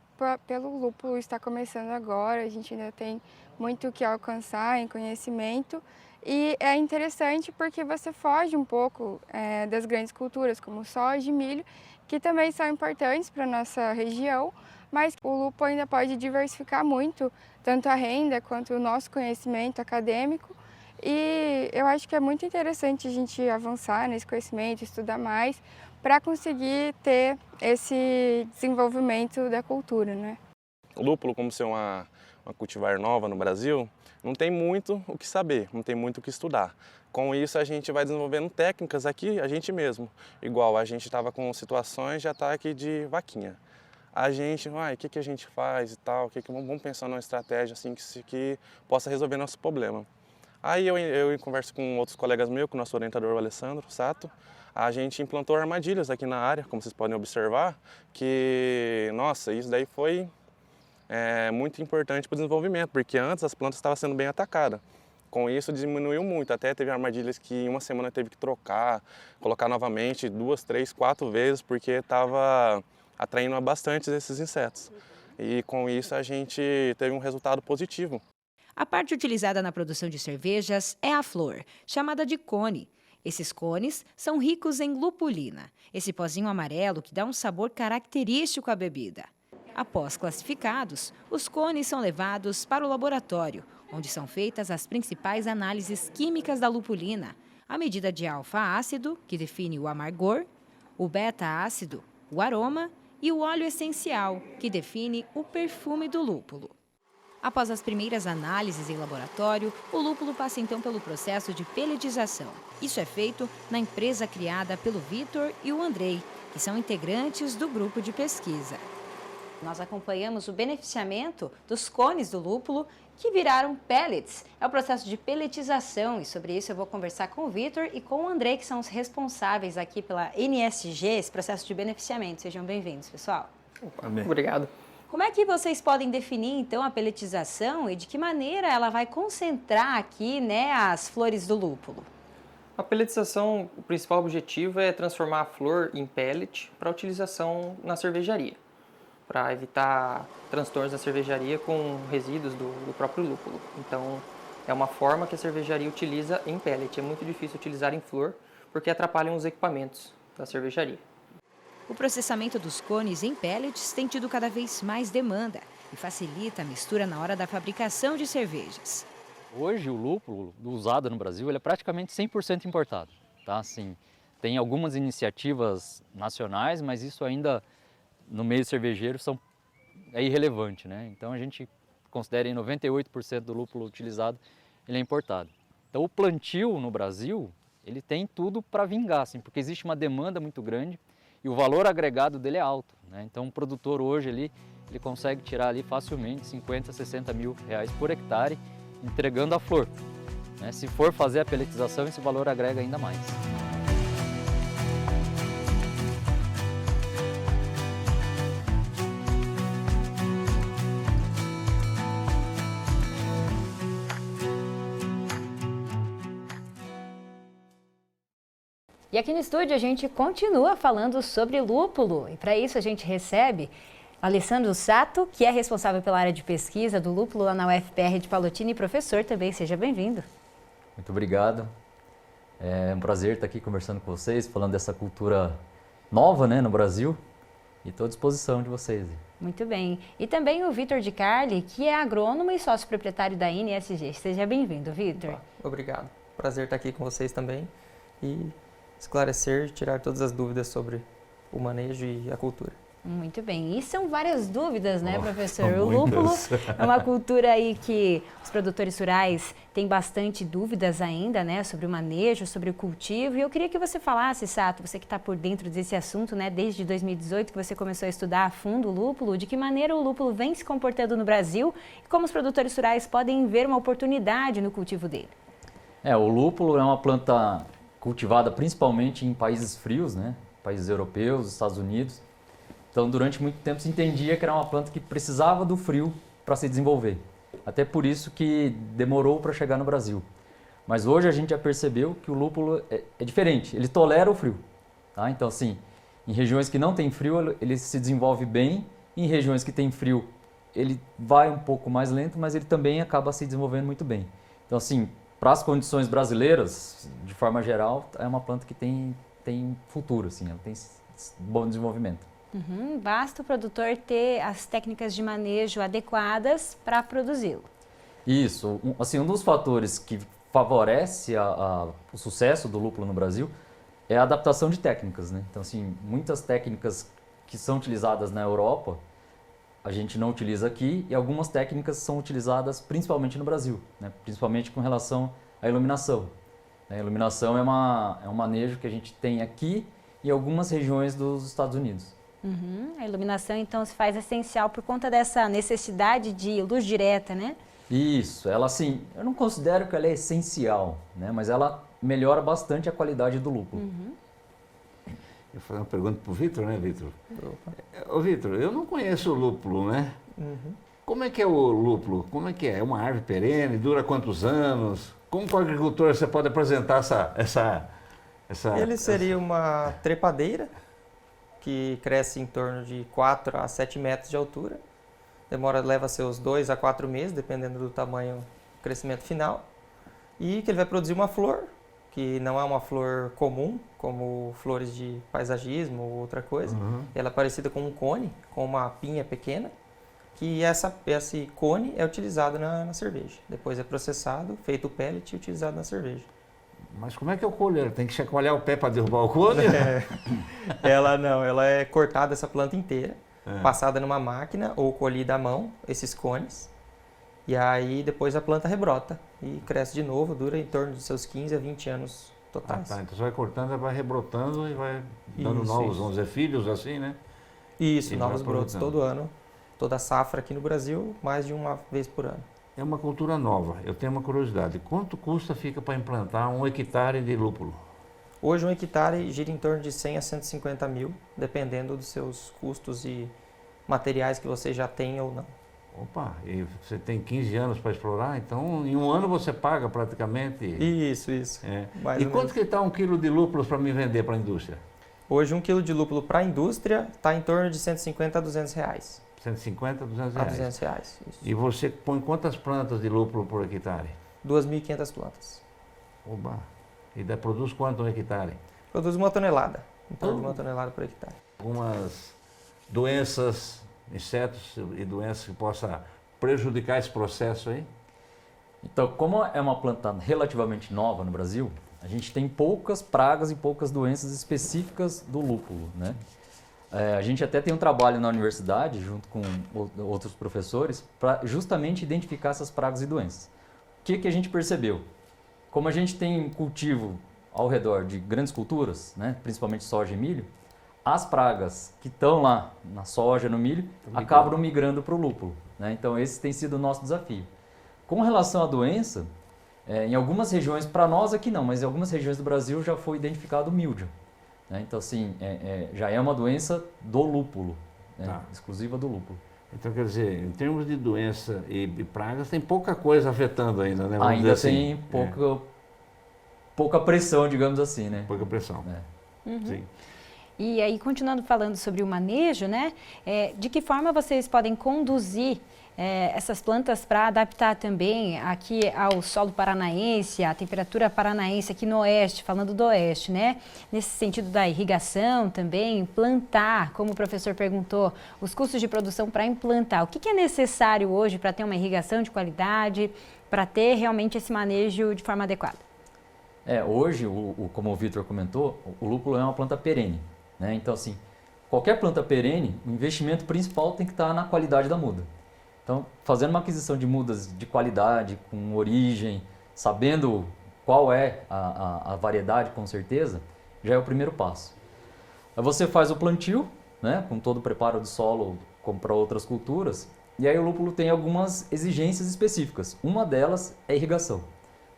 pelo lúpulo está começando agora, a gente ainda tem muito o que alcançar em conhecimento e é interessante porque você foge um pouco das grandes culturas como soja e milho, que também são importantes para a nossa região, mas o lúpulo ainda pode diversificar muito, tanto a renda quanto o nosso conhecimento acadêmico, e eu acho que é muito interessante a gente avançar nesse conhecimento, estudar mais, para conseguir ter esse desenvolvimento da cultura, O lúpulo, como ser uma cultivar nova no Brasil, não tem muito o que saber, não tem muito o que estudar. Com isso a gente vai desenvolvendo técnicas aqui, a gente mesmo. Igual a gente estava com situações de ataque de vaquinha. A gente, o que a gente faz e tal, vamos pensar numa estratégia assim que possa resolver nosso problema. Aí eu converso com outros colegas meus, com o nosso orientador, o Alessandro Sato. A gente implantou armadilhas aqui na área, como vocês podem observar, que, nossa, isso daí foi muito importante para o desenvolvimento, porque antes as plantas estavam sendo bem atacadas. Com isso diminuiu muito, até teve armadilhas que em uma semana teve que trocar, colocar novamente 2, 3, 4 vezes, porque estava atraindo bastante esses insetos. E com isso a gente teve um resultado positivo. A parte utilizada na produção de cervejas é a flor, chamada de cone. Esses cones são ricos em lupulina, esse pozinho amarelo que dá um sabor característico à bebida. Após classificados, os cones são levados para o laboratório, onde são feitas as principais análises químicas da lupulina, a medida de alfa-ácido, que define o amargor, o beta-ácido, o aroma, e o óleo essencial, que define o perfume do lúpulo. Após as primeiras análises em laboratório, o lúpulo passa então pelo processo de peletização. Isso é feito na empresa criada pelo Vitor e o Andrei, que são integrantes do grupo de pesquisa. Nós acompanhamos o beneficiamento dos cones do lúpulo que viraram pellets. É o processo de peletização e sobre isso eu vou conversar com o Vitor e com o Andrei, que são os responsáveis aqui pela NSG, esse processo de beneficiamento. Sejam bem-vindos, pessoal. Obrigado. Como é que vocês podem definir, então, a pelletização e de que maneira ela vai concentrar aqui, né, as flores do lúpulo? A pelletização, o principal objetivo é transformar a flor em pellet para utilização na cervejaria, para evitar transtornos na cervejaria com resíduos do próprio lúpulo. Então, é uma forma que a cervejaria utiliza em pellet. É muito difícil utilizar em flor, porque atrapalham os equipamentos da cervejaria. O processamento dos cones em pellets tem tido cada vez mais demanda e facilita a mistura na hora da fabricação de cervejas. Hoje, o lúpulo usado no Brasil ele é praticamente 100% importado. Tá? Assim, tem algumas iniciativas nacionais, mas isso ainda no meio cervejeiro é irrelevante, né? Então a gente considera em 98% do lúpulo utilizado ele é importado. Então o plantio no Brasil ele tem tudo para vingar, assim, porque existe uma demanda muito grande e o valor agregado dele é alto, né? Então o produtor hoje ele consegue tirar ali facilmente 50, 60 mil reais por hectare entregando a flor, né? Se for fazer a pelletização esse valor agrega ainda mais. E aqui no estúdio a gente continua falando sobre lúpulo e para isso a gente recebe Alessandro Sato, que é responsável pela área de pesquisa do lúpulo lá na UFPR de Palotina e professor também. Seja bem-vindo. Muito obrigado. É um prazer estar aqui conversando com vocês, falando dessa cultura nova, né, no Brasil e estou à disposição de vocês. Muito bem. E também o Vitor de Carli, que é agrônomo e sócio proprietário da NSG. Seja bem-vindo, Vitor. Obrigado. Prazer estar aqui com vocês também e esclarecer, tirar todas as dúvidas sobre o manejo e a cultura. Muito bem. E são várias dúvidas, né, professor? O lúpulo é uma cultura aí que os produtores rurais têm bastante dúvidas ainda, né, sobre o manejo, sobre o cultivo. E eu queria que você falasse, Sato, você que está por dentro desse assunto, né, desde 2018 que você começou a estudar a fundo o lúpulo, de que maneira o lúpulo vem se comportando no Brasil e como os produtores rurais podem ver uma oportunidade no cultivo dele. O lúpulo é uma planta cultivada principalmente em países frios, né? Países europeus, Estados Unidos. Então, durante muito tempo se entendia que era uma planta que precisava do frio para se desenvolver. Até por isso que demorou para chegar no Brasil. Mas hoje a gente já percebeu que o lúpulo é diferente, ele tolera o frio. Tá? Então, assim, em regiões que não tem frio, ele se desenvolve bem. Em regiões que tem frio, ele vai um pouco mais lento, mas ele também acaba se desenvolvendo muito bem. Então, assim, para as condições brasileiras, de forma geral, é uma planta que tem futuro, assim, ela tem bom desenvolvimento. Basta o produtor ter as técnicas de manejo adequadas para produzi-lo. Isso. Um dos fatores que favorece o sucesso do lúpulo no Brasil é a adaptação de técnicas, né? Então, assim, muitas técnicas que são utilizadas na Europa, a gente não utiliza aqui, e algumas técnicas são utilizadas principalmente no Brasil, né? Principalmente com relação à iluminação. A iluminação é um manejo que a gente tem aqui e em algumas regiões dos Estados Unidos. A iluminação, então, se faz essencial por conta dessa necessidade de luz direta, né? Isso, ela assim, eu não considero que ela é essencial, né? Mas ela melhora bastante a qualidade do lúpulo. Eu vou fazer uma pergunta para o Vitor, né, Vitor? Ô, Vitor, eu não conheço o lúpulo, né? Como é que é o lúpulo? Como é que é? É uma árvore perene? Dura quantos anos? Como para o agricultor você pode apresentar essa Ele seria uma trepadeira que cresce em torno de 4 a 7 metros de altura. Leva seus 2 a 4 meses, dependendo do tamanho do crescimento final. E que ele vai produzir uma flor, que não é uma flor comum, como flores de paisagismo ou outra coisa. Ela é parecida com um cone, com uma pinha pequena, que esse cone é utilizado na cerveja. Depois é processado, feito o pellet e utilizado na cerveja. Mas como é que eu colho? Tem que chacoalhar o pé para derrubar o cone? Ela é cortada essa planta inteira, passada numa máquina ou colhida à mão, esses cones. E aí depois a planta rebrota e cresce de novo, dura em torno dos seus 15 a 20 anos totais. Então você vai cortando, vai rebrotando e vai dando novos, vamos dizer, filhos assim, né? Isso, novos brotos todo ano. Toda safra aqui no Brasil, mais de uma vez por ano. É uma cultura nova. Eu tenho uma curiosidade. Quanto fica para implantar 1 hectare de lúpulo? Hoje 1 hectare gira em torno de 100 a 150 mil, dependendo dos seus custos e materiais que você já tem ou não. Opa, e você tem 15 anos para explorar, então em um ano você paga praticamente... Isso. E quanto que está 1 quilo de lúpulos para me vender para a indústria? Hoje 1 quilo de lúpulo para a indústria está em torno de 150 a 200 reais. 150 a 200 A reais? 200 reais, isso. E você põe quantas plantas de lúpulo por hectare? 2.500 plantas. Oba! E produz quanto 1 hectare? Produz 1 tonelada, em torno de 1 tonelada por hectare. Algumas doenças, insetos e doenças que possam prejudicar esse processo aí? Então, como é uma planta relativamente nova no Brasil, a gente tem poucas pragas e poucas doenças específicas do lúpulo, né? A gente até tem um trabalho na universidade, junto com outros professores, para justamente identificar essas pragas e doenças. O que a gente percebeu? Como a gente tem cultivo ao redor de grandes culturas, né, principalmente soja e milho, as pragas que estão lá na soja, no milho, acabam migrando para o lúpulo, né? Então esse tem sido o nosso desafio. Com relação à doença, em algumas regiões, para nós aqui não, mas em algumas regiões do Brasil já foi identificado o míldio. Então, assim, já é uma doença do lúpulo, né? Exclusiva do lúpulo. Então, quer dizer, em termos de doença e pragas, tem pouca coisa afetando ainda, né? Ainda tem pouca pressão, digamos assim, né? Pouca pressão. Sim. E aí, continuando falando sobre o manejo, né? De que forma vocês podem conduzir essas plantas para adaptar também aqui ao solo paranaense, à temperatura paranaense aqui no oeste, falando do oeste, né? Nesse sentido da irrigação também, plantar, como o professor perguntou, os custos de produção para implantar. O que é necessário hoje para ter uma irrigação de qualidade, para ter realmente esse manejo de forma adequada? Hoje, como o Vitor comentou, o lúpulo é uma planta perene, né? Então, assim, qualquer planta perene, o investimento principal tem que estar na qualidade da muda. Então, fazendo uma aquisição de mudas de qualidade, com origem, sabendo qual é a variedade com certeza, já é o primeiro passo. Aí você faz o plantio, né, com todo o preparo do solo, como para outras culturas, e aí o lúpulo tem algumas exigências específicas. Uma delas é a irrigação.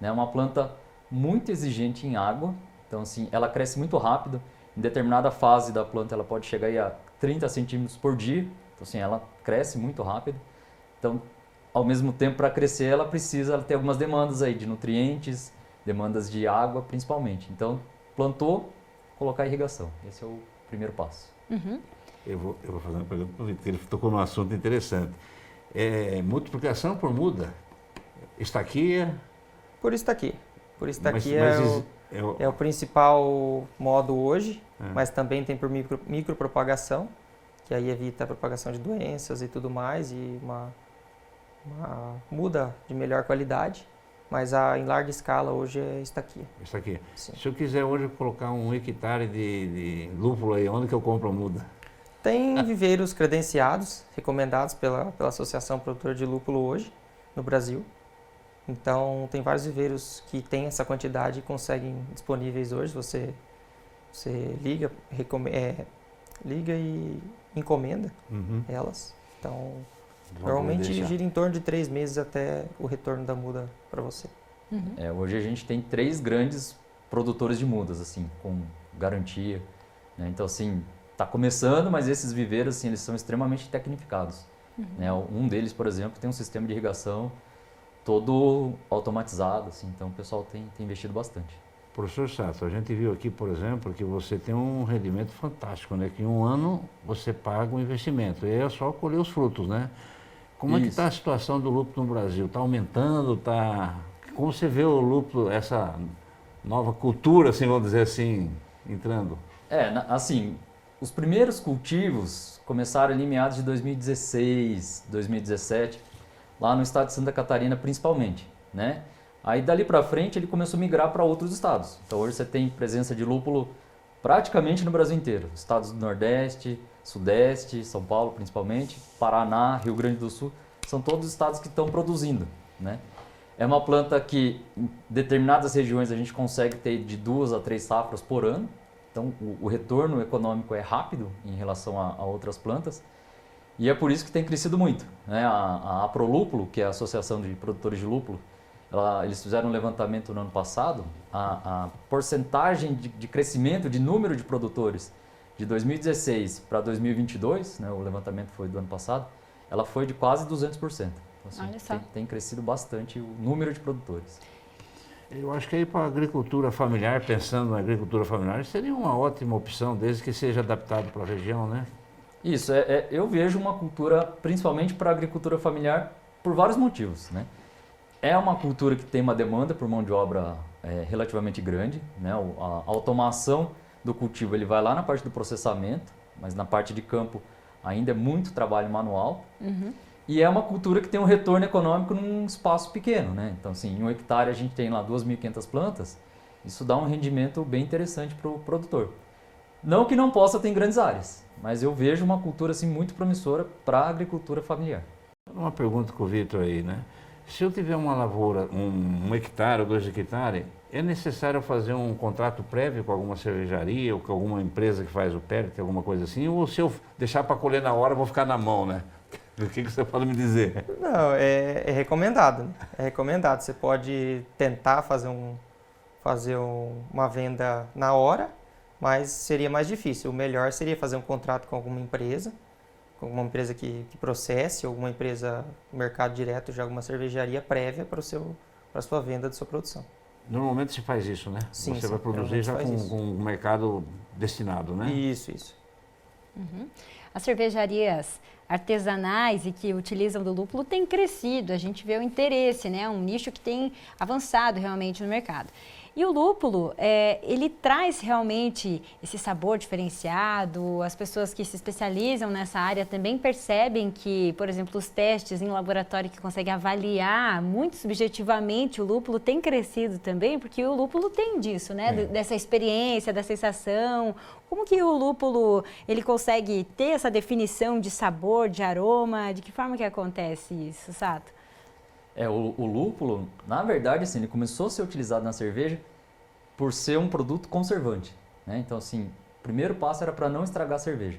É uma planta muito exigente em água, então assim, ela cresce muito rápido. Em determinada fase da planta ela pode chegar aí a 30 centímetros por dia, então assim, ela cresce muito rápido. Então, ao mesmo tempo, para crescer, ela precisa ter algumas demandas aí de nutrientes, demandas de água, principalmente. Então, plantou, colocar irrigação. Esse é o primeiro passo. Eu vou fazer uma pergunta para o Vitor, ele tocou num assunto interessante. Multiplicação por estaquia? Por estaquia. Por estaquia é o principal modo hoje, mas também tem por micropropagação, que aí evita a propagação de doenças e tudo mais, e uma muda de melhor qualidade, mas em larga escala hoje é estaquia. Estaquia. Se eu quiser hoje colocar 1 hectare de lúpulo aí, onde que eu compro a muda? Tem viveiros credenciados, recomendados pela Associação Produtora de Lúpulo hoje, no Brasil. Então, tem vários viveiros que têm essa quantidade e conseguem disponíveis hoje. Você liga e encomenda elas. Então, Normalmente gira em torno de 3 meses até o retorno da muda para você. Hoje a gente tem 3 grandes produtores de mudas, assim, com garantia, né? Então, assim, está começando, mas esses viveiros, assim, eles são extremamente tecnificados. Né? Um deles, por exemplo, tem um sistema de irrigação todo automatizado, assim, então o pessoal tem investido bastante. Professor Sato, a gente viu aqui, por exemplo, que você tem um rendimento fantástico, né? Que em um ano você paga o investimento, e é só colher os frutos, né? Como é que está a situação do lúpulo no Brasil? Está aumentando? Como você vê o lúpulo, essa nova cultura, assim, vamos dizer assim, entrando? Assim, os primeiros cultivos começaram ali em meados de 2016, 2017, lá no estado de Santa Catarina principalmente, né? Aí dali para frente ele começou a migrar para outros estados. Então hoje você tem presença de lúpulo praticamente no Brasil inteiro. Estados do Nordeste, Sudeste, São Paulo principalmente, Paraná, Rio Grande do Sul, são todos estados que estão produzindo, né? É uma planta que em determinadas regiões a gente consegue ter de 2 a 3 safras por ano. Então o retorno econômico é rápido em relação a outras plantas. E é por isso que tem crescido muito, né? A Aprolúpulo, que é a Associação de Produtores de Lúpulo, eles fizeram um levantamento no ano passado, a porcentagem de crescimento de número de produtores de 2016 para 2022, né, o levantamento foi do ano passado, ela foi de quase 200%. Então, assim, tem crescido bastante o número de produtores. Eu acho que aí para a agricultura familiar, pensando na agricultura familiar, seria uma ótima opção, desde que seja adaptado para a região, né? Isso, eu vejo uma cultura, principalmente para a agricultura familiar, por vários motivos, né? É uma cultura que tem uma demanda por mão de obra relativamente grande, né? A automação do cultivo ele vai lá na parte do processamento, mas na parte de campo ainda é muito trabalho manual. E é uma cultura que tem um retorno econômico num espaço pequeno, né? Então, assim, em 1 hectare a gente tem lá 2.500 plantas, isso dá um rendimento bem interessante para o produtor. Não que não possa ter em grandes áreas, mas eu vejo uma cultura assim, muito promissora para a agricultura familiar. Uma pergunta com o Vitor aí, né? Se eu tiver uma lavoura, 1 hectare ou 2 hectares, é necessário fazer um contrato prévio com alguma cervejaria ou com alguma empresa que faz o PERT, alguma coisa assim? Ou se eu deixar para colher na hora, eu vou ficar na mão, né? O que você pode me dizer? Não, é recomendado, né? É recomendado. Você pode tentar fazer uma venda na hora, mas seria mais difícil. O melhor seria fazer um contrato com alguma empresa que processe, alguma empresa no mercado direto, já alguma cervejaria prévia para a sua venda de sua produção. Normalmente se faz isso, né? Sim, Você vai produzir já com um mercado destinado, né? Isso. As cervejarias artesanais e que utilizam do lúpulo têm crescido, a gente vê o interesse, né? Um nicho que tem avançado realmente no mercado. E o lúpulo, ele traz realmente esse sabor diferenciado, as pessoas que se especializam nessa área também percebem que, por exemplo, os testes em laboratório que conseguem avaliar muito subjetivamente o lúpulo tem crescido também, porque o lúpulo tem disso, né? Dessa experiência, da sensação. Como que o lúpulo, ele consegue ter essa definição de sabor, de aroma? De que forma que acontece isso, Sato? O lúpulo, na verdade, assim, ele começou a ser utilizado na cerveja por ser um produto conservante, né? Então, assim, o primeiro passo era para não estragar a cerveja.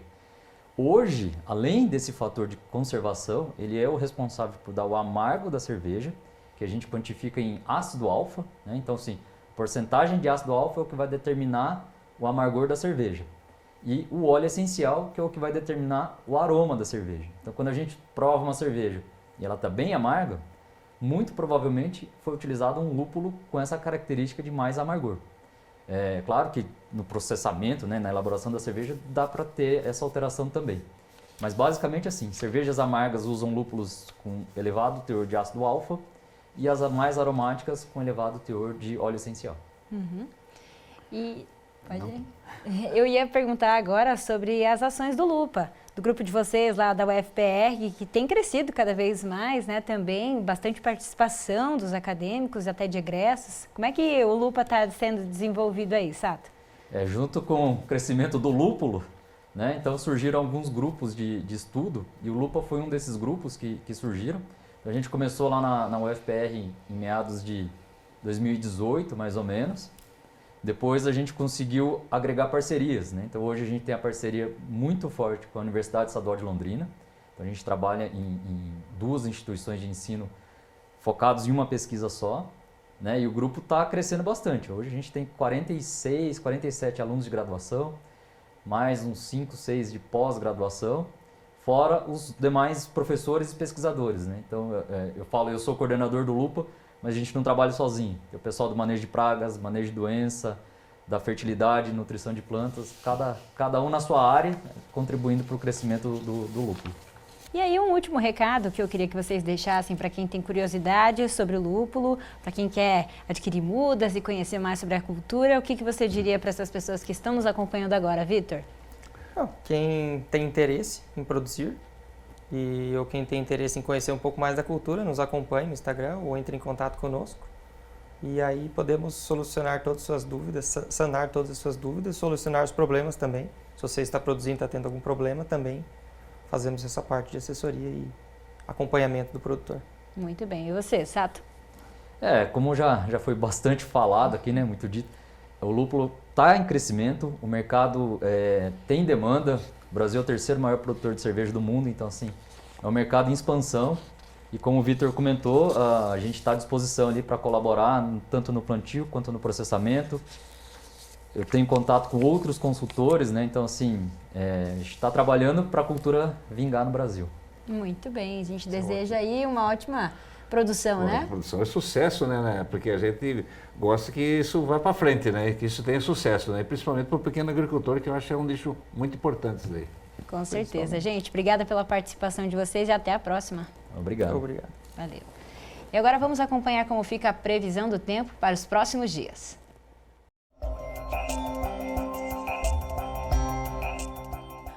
Hoje, além desse fator de conservação, ele é o responsável por dar o amargo da cerveja, que a gente quantifica em ácido alfa, né? Então, assim, a porcentagem de ácido alfa é o que vai determinar o amargor da cerveja. E o óleo essencial, que é o que vai determinar o aroma da cerveja. Então, quando a gente prova uma cerveja e ela está bem amarga, muito provavelmente foi utilizado um lúpulo com essa característica de mais amargor. É claro que no processamento, né, na elaboração da cerveja, dá para ter essa alteração também. Mas basicamente assim, cervejas amargas usam lúpulos com elevado teor de ácido alfa e as mais aromáticas com elevado teor de óleo essencial. Eu ia perguntar agora sobre as ações do Lupa, do grupo de vocês lá da UFPR, que tem crescido cada vez mais, né? Também bastante participação dos acadêmicos, até de egressos. Como é que o Lupa está sendo desenvolvido aí, Sato? Junto com o crescimento do lúpulo, né? Então surgiram alguns grupos de estudo e o Lupa foi um desses grupos que surgiram. Então, a gente começou lá na UFPR em meados de 2018, mais ou menos. Depois a gente conseguiu agregar parcerias, né? Então hoje a gente tem a parceria muito forte com a Universidade Estadual de Londrina, Então a gente trabalha em 2 instituições de ensino focados em uma pesquisa só, né? E o grupo está crescendo bastante. Hoje a gente tem 46, 47 alunos de graduação, mais uns 5, 6 de pós-graduação, fora os demais professores e pesquisadores, né? Então eu sou coordenador do Lupa, mas a gente não trabalha sozinho. Tem o pessoal do manejo de pragas, manejo de doença, da fertilidade, nutrição de plantas, cada um na sua área, contribuindo para o crescimento do lúpulo. E aí um último recado que eu queria que vocês deixassem para quem tem curiosidade sobre o lúpulo, para quem quer adquirir mudas e conhecer mais sobre a cultura, o que você diria para essas pessoas que estão nos acompanhando agora, Vitor? Quem tem interesse em produzir ou quem tem interesse em conhecer um pouco mais da cultura, nos acompanhe no Instagram ou entre em contato conosco. E aí podemos solucionar todas as suas dúvidas, sanar todas as suas dúvidas, solucionar os problemas também. Se você está produzindo, está tendo algum problema também, fazemos essa parte de assessoria e acompanhamento do produtor. Muito bem. E você, Sato? Como já foi bastante falado aqui, né, muito dito, o lúpulo está em crescimento, o mercado tem demanda, o Brasil é o 3º maior produtor de cerveja do mundo, então assim, é um mercado em expansão. E como o Vitor comentou, a gente está à disposição ali para colaborar, tanto no plantio quanto no processamento. Eu tenho contato com outros consultores, né? Então assim, a gente está trabalhando para a cultura vingar no Brasil. Muito bem, a gente deseja aí uma ótima produção, né? Produção é sucesso, né? Porque a gente gosta que isso vá para frente, né? Que isso tenha sucesso, né? Principalmente para o pequeno agricultor, que eu acho que é um nicho muito importante isso daí. Com certeza. Gente, obrigada pela participação de vocês e até a próxima. Obrigado. Valeu. E agora vamos acompanhar como fica a previsão do tempo para os próximos dias.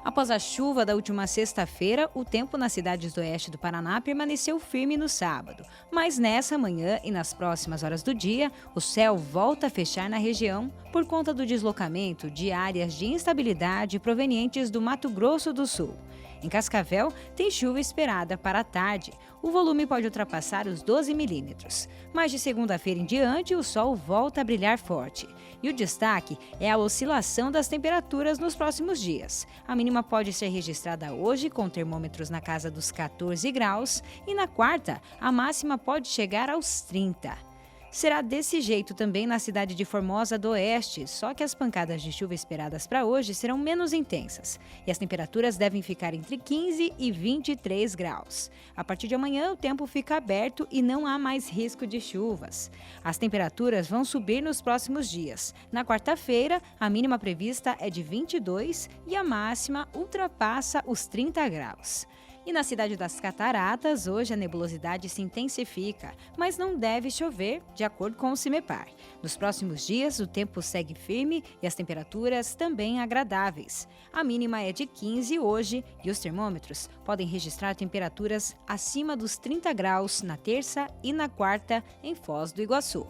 Após a chuva da última sexta-feira, o tempo nas cidades do oeste do Paraná permaneceu firme no sábado. Mas nessa manhã e nas próximas horas do dia, o céu volta a fechar na região por conta do deslocamento de áreas de instabilidade provenientes do Mato Grosso do Sul. Em Cascavel, tem chuva esperada para a tarde. O volume pode ultrapassar os 12 milímetros. Mas de segunda-feira em diante, o sol volta a brilhar forte. E o destaque é a oscilação das temperaturas nos próximos dias. A mínima pode ser registrada hoje, com termômetros na casa dos 14 graus. E na quarta, a máxima pode chegar aos 30. Será desse jeito também na cidade de Formosa do Oeste, só que as pancadas de chuva esperadas para hoje serão menos intensas. E as temperaturas devem ficar entre 15 e 23 graus. A partir de amanhã, o tempo fica aberto e não há mais risco de chuvas. As temperaturas vão subir nos próximos dias. Na quarta-feira, a mínima prevista é de 22 e a máxima ultrapassa os 30 graus. E na cidade das Cataratas, hoje a nebulosidade se intensifica, mas não deve chover, de acordo com o CIMEPAR. Nos próximos dias, o tempo segue firme e as temperaturas também agradáveis. A mínima é de 15 hoje e os termômetros podem registrar temperaturas acima dos 30 graus na terça e na quarta em Foz do Iguaçu.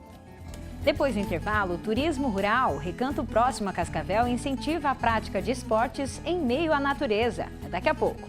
Depois do intervalo, o turismo rural, Recanto Próximo a Cascavel, incentiva a prática de esportes em meio à natureza. Daqui a pouco.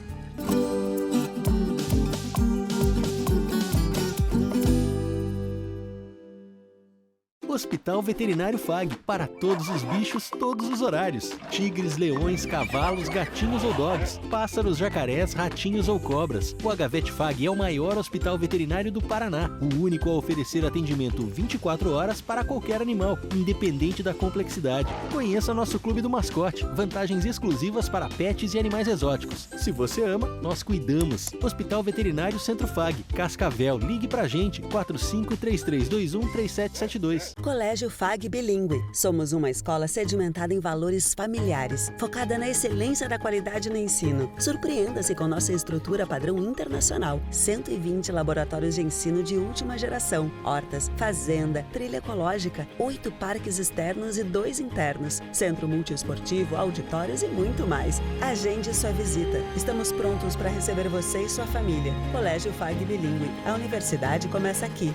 Hospital Veterinário FAG, para todos os bichos, todos os horários. Tigres, leões, cavalos, gatinhos ou dogs, pássaros, jacarés, ratinhos ou cobras. O HVET FAG é o maior hospital veterinário do Paraná, o único a oferecer atendimento 24 horas para qualquer animal, independente da complexidade. Conheça nosso Clube do Mascote, vantagens exclusivas para pets e animais exóticos. Se você ama, nós cuidamos. Hospital Veterinário Centro FAG, Cascavel, ligue pra gente, 4533213772. Colégio FAG Bilíngue. Somos uma escola sedimentada em valores familiares, focada na excelência da qualidade no ensino. Surpreenda-se com nossa estrutura padrão internacional. 120 laboratórios de ensino de última geração, hortas, fazenda, trilha ecológica, 8 parques externos e 2 internos, centro multiesportivo, auditórios e muito mais. Agende sua visita. Estamos prontos para receber você e sua família. Colégio FAG Bilíngue. A universidade começa aqui.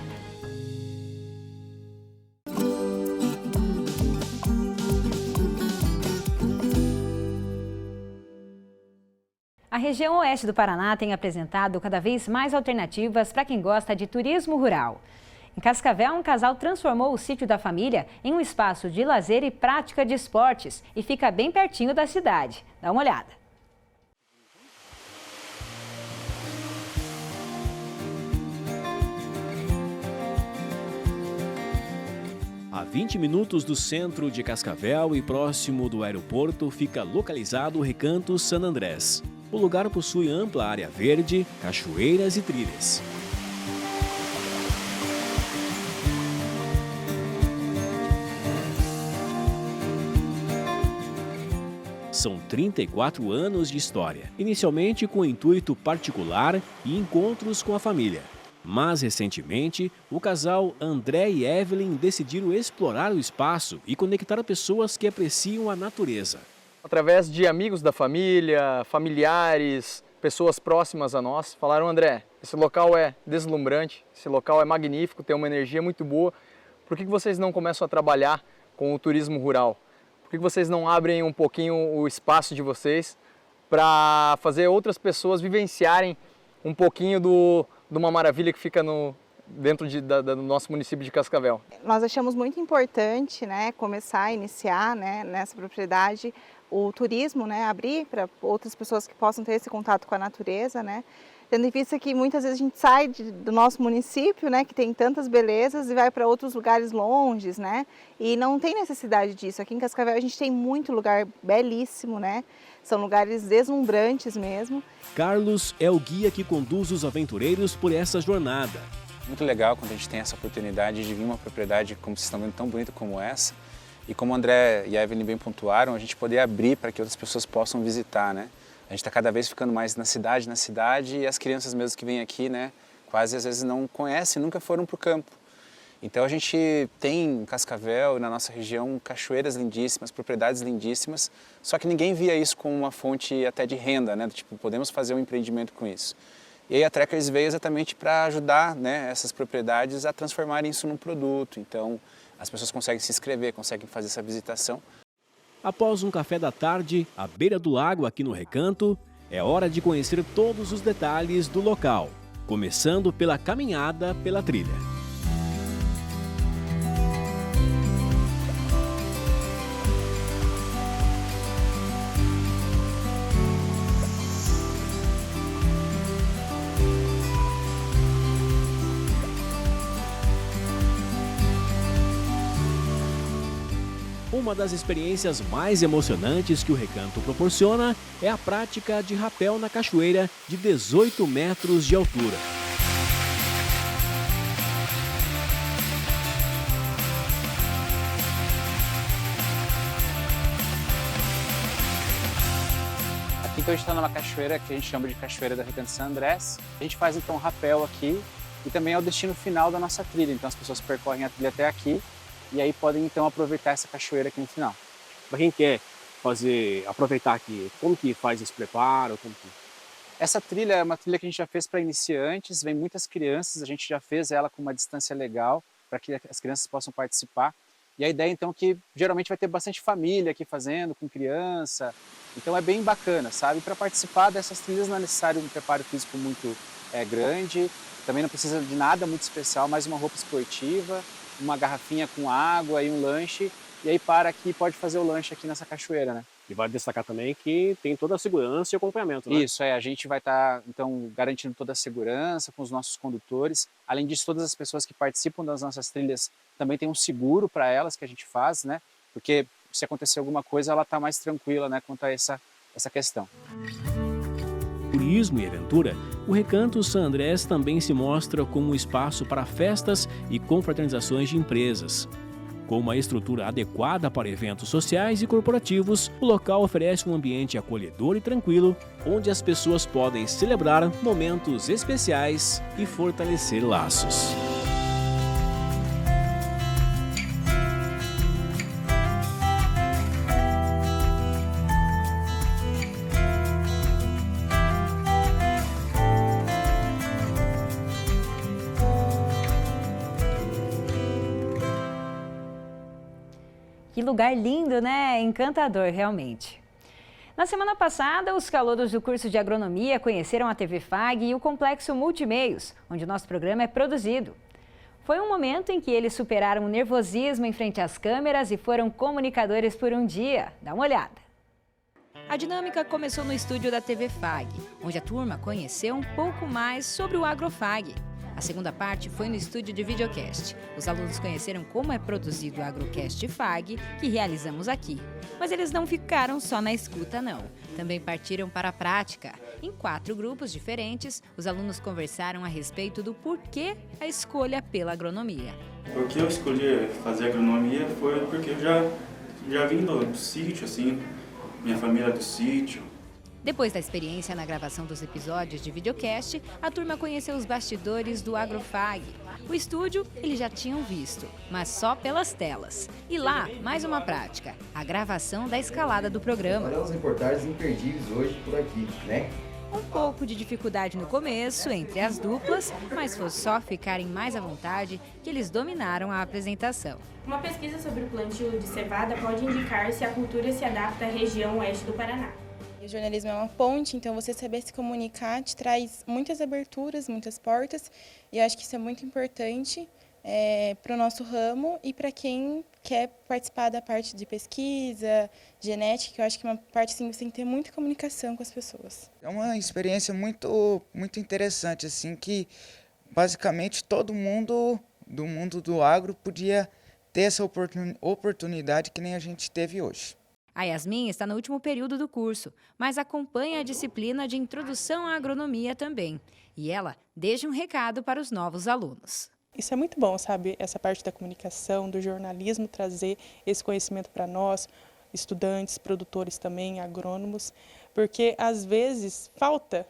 A região oeste do Paraná tem apresentado cada vez mais alternativas para quem gosta de turismo rural. Em Cascavel, um casal transformou o sítio da família em um espaço de lazer e prática de esportes e fica bem pertinho da cidade. Dá uma olhada. A 20 minutos do centro de Cascavel e próximo do aeroporto fica localizado o Recanto San Andrés. O lugar possui ampla área verde, cachoeiras e trilhas. São 34 anos de história, inicialmente com intuito particular e encontros com a família. Mas, recentemente, o casal André e Evelyn decidiram explorar o espaço e conectar pessoas que apreciam a natureza. Através de amigos da família, familiares, pessoas próximas a nós, falaram: André, esse local é deslumbrante, esse local é magnífico, tem uma energia muito boa. Por que vocês não começam a trabalhar com o turismo rural? Por que vocês não abrem um pouquinho o espaço de vocês para fazer outras pessoas vivenciarem um pouquinho de uma maravilha que fica dentro do nosso município de Cascavel? Nós achamos muito importante, né, começar a iniciar, né, nessa propriedade o turismo, né, abrir para outras pessoas que possam ter esse contato com a natureza, né, tendo em vista que muitas vezes a gente sai do nosso município, né, que tem tantas belezas, e vai para outros lugares longes, né, e não tem necessidade disso. Aqui em Cascavel a gente tem muito lugar belíssimo, né, são lugares deslumbrantes mesmo. Carlos é o guia que conduz os aventureiros por essa jornada. Muito legal quando a gente tem essa oportunidade de vir uma propriedade, como vocês estão vendo, tão bonita como essa, e como o André e a Evelyn bem pontuaram, a gente poder abrir para que outras pessoas possam visitar, né? A gente está cada vez ficando mais na cidade, e as crianças mesmo que vêm aqui, né, quase às vezes não conhecem, nunca foram para o campo. Então a gente tem em Cascavel, na nossa região, cachoeiras lindíssimas, propriedades lindíssimas, só que ninguém via isso como uma fonte até de renda, né, tipo, podemos fazer um empreendimento com isso. E aí a Trekkers veio exatamente para ajudar, né, essas propriedades a transformarem isso num produto. Então as pessoas conseguem se inscrever, conseguem fazer essa visitação. Após um café da tarde, à beira do lago aqui no Recanto, é hora de conhecer todos os detalhes do local, começando pela caminhada pela trilha. Uma das experiências mais emocionantes que o Recanto proporciona é a prática de rapel na cachoeira de 18 metros de altura. Aqui então a gente está numa cachoeira que a gente chama de Cachoeira do Recanto San Andrés. A gente faz então rapel aqui e também é o destino final da nossa trilha, então as pessoas percorrem a trilha até aqui e aí podem então aproveitar essa cachoeira aqui no final. Para quem quer aproveitar aqui, como que faz esse preparo? Essa trilha é uma trilha que a gente já fez para iniciantes, vem muitas crianças, a gente já fez ela com uma distância legal para que as crianças possam participar. E a ideia então é que geralmente vai ter bastante família aqui fazendo, com criança, então é bem bacana, sabe? Para participar dessas trilhas não é necessário um preparo físico muito grande, também não precisa de nada muito especial, mais uma roupa esportiva, uma garrafinha com água e um lanche, e aí para aqui pode fazer o lanche aqui nessa cachoeira, né? E vale destacar também que tem toda a segurança e acompanhamento, né? Isso, a gente vai estar então garantindo toda a segurança com os nossos condutores. Além disso, todas as pessoas que participam das nossas trilhas também tem um seguro para elas que a gente faz, né? Porque se acontecer alguma coisa, ela está mais tranquila, né, quanto a essa questão. Turismo e aventura, o Recanto San Andrés também se mostra como um espaço para festas e confraternizações de empresas. Com uma estrutura adequada para eventos sociais e corporativos, o local oferece um ambiente acolhedor e tranquilo, onde as pessoas podem celebrar momentos especiais e fortalecer laços. Que lugar lindo, né? Encantador, realmente. Na semana passada, os calouros do curso de agronomia conheceram a TV FAG e o complexo Multimeios, onde o nosso programa é produzido. Foi um momento em que eles superaram o nervosismo em frente às câmeras e foram comunicadores por um dia. Dá uma olhada. A dinâmica começou no estúdio da TV FAG, onde a turma conheceu um pouco mais sobre o AgroFag. A segunda parte foi no estúdio de videocast. Os alunos conheceram como é produzido o Agrocast FAG, que realizamos aqui. Mas eles não ficaram só na escuta, não. Também partiram para a prática. Em 4 grupos diferentes, os alunos conversaram a respeito do porquê a escolha pela agronomia. Por que eu escolhi fazer agronomia foi porque eu já vim do sítio, assim, minha família é do sítio. Depois da experiência na gravação dos episódios de videocast, a turma conheceu os bastidores do Agrofag. O estúdio eles já tinham visto, mas só pelas telas. E lá, mais uma prática, a gravação da escalada do programa. Olha as reportagens imperdíveis hoje por aqui, né? Um pouco de dificuldade no começo, entre as duplas, mas foi só ficarem mais à vontade que eles dominaram a apresentação. Uma pesquisa sobre o plantio de cevada pode indicar se a cultura se adapta à região oeste do Paraná. O jornalismo é uma ponte, então você saber se comunicar te traz muitas aberturas, muitas portas, e eu acho que isso é muito importante para o nosso ramo e para quem quer participar da parte de pesquisa, genética, que eu acho que é uma parte assim, você tem que ter muita comunicação com as pessoas. É uma experiência muito interessante, assim, que basicamente todo mundo do mundo do agro podia ter essa oportunidade que nem a gente teve hoje. A Yasmin está no último período do curso, mas acompanha a disciplina de Introdução à Agronomia também. E ela deixa um recado para os novos alunos. Isso é muito bom, sabe? Essa parte da comunicação, do jornalismo, trazer esse conhecimento para nós, estudantes, produtores também, agrônomos, porque às vezes falta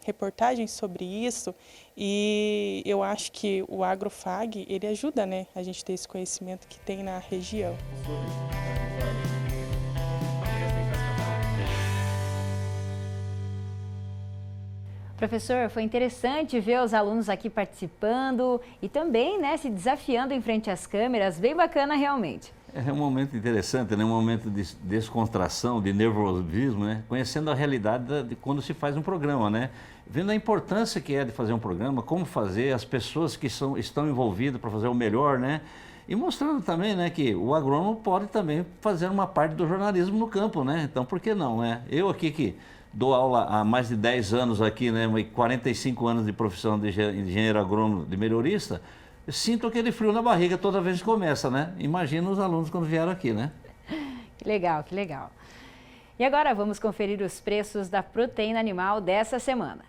reportagens sobre isso e eu acho que o Agrofag, ele ajuda, né, a gente ter esse conhecimento que tem na região. Professor, foi interessante ver os alunos aqui participando e também, né, se desafiando em frente às câmeras, bem bacana realmente. É um momento interessante, né? Um momento de descontração, de nervosismo, né? Conhecendo a realidade de quando se faz um programa, né? Vendo a importância que é de fazer um programa, como fazer, as pessoas que estão envolvidas para fazer o melhor, né? E mostrando também, né, que o agrônomo pode também fazer uma parte do jornalismo no campo, né? Então, por que não, né? Eu aqui que dou aula há mais de 10 anos aqui, né, 45 anos de profissão de engenheiro agrônomo, de melhorista, eu sinto aquele frio na barriga toda vez que começa, né? Imagina os alunos quando vieram aqui, né? Que legal, que legal. E agora vamos conferir os preços da proteína animal dessa semana.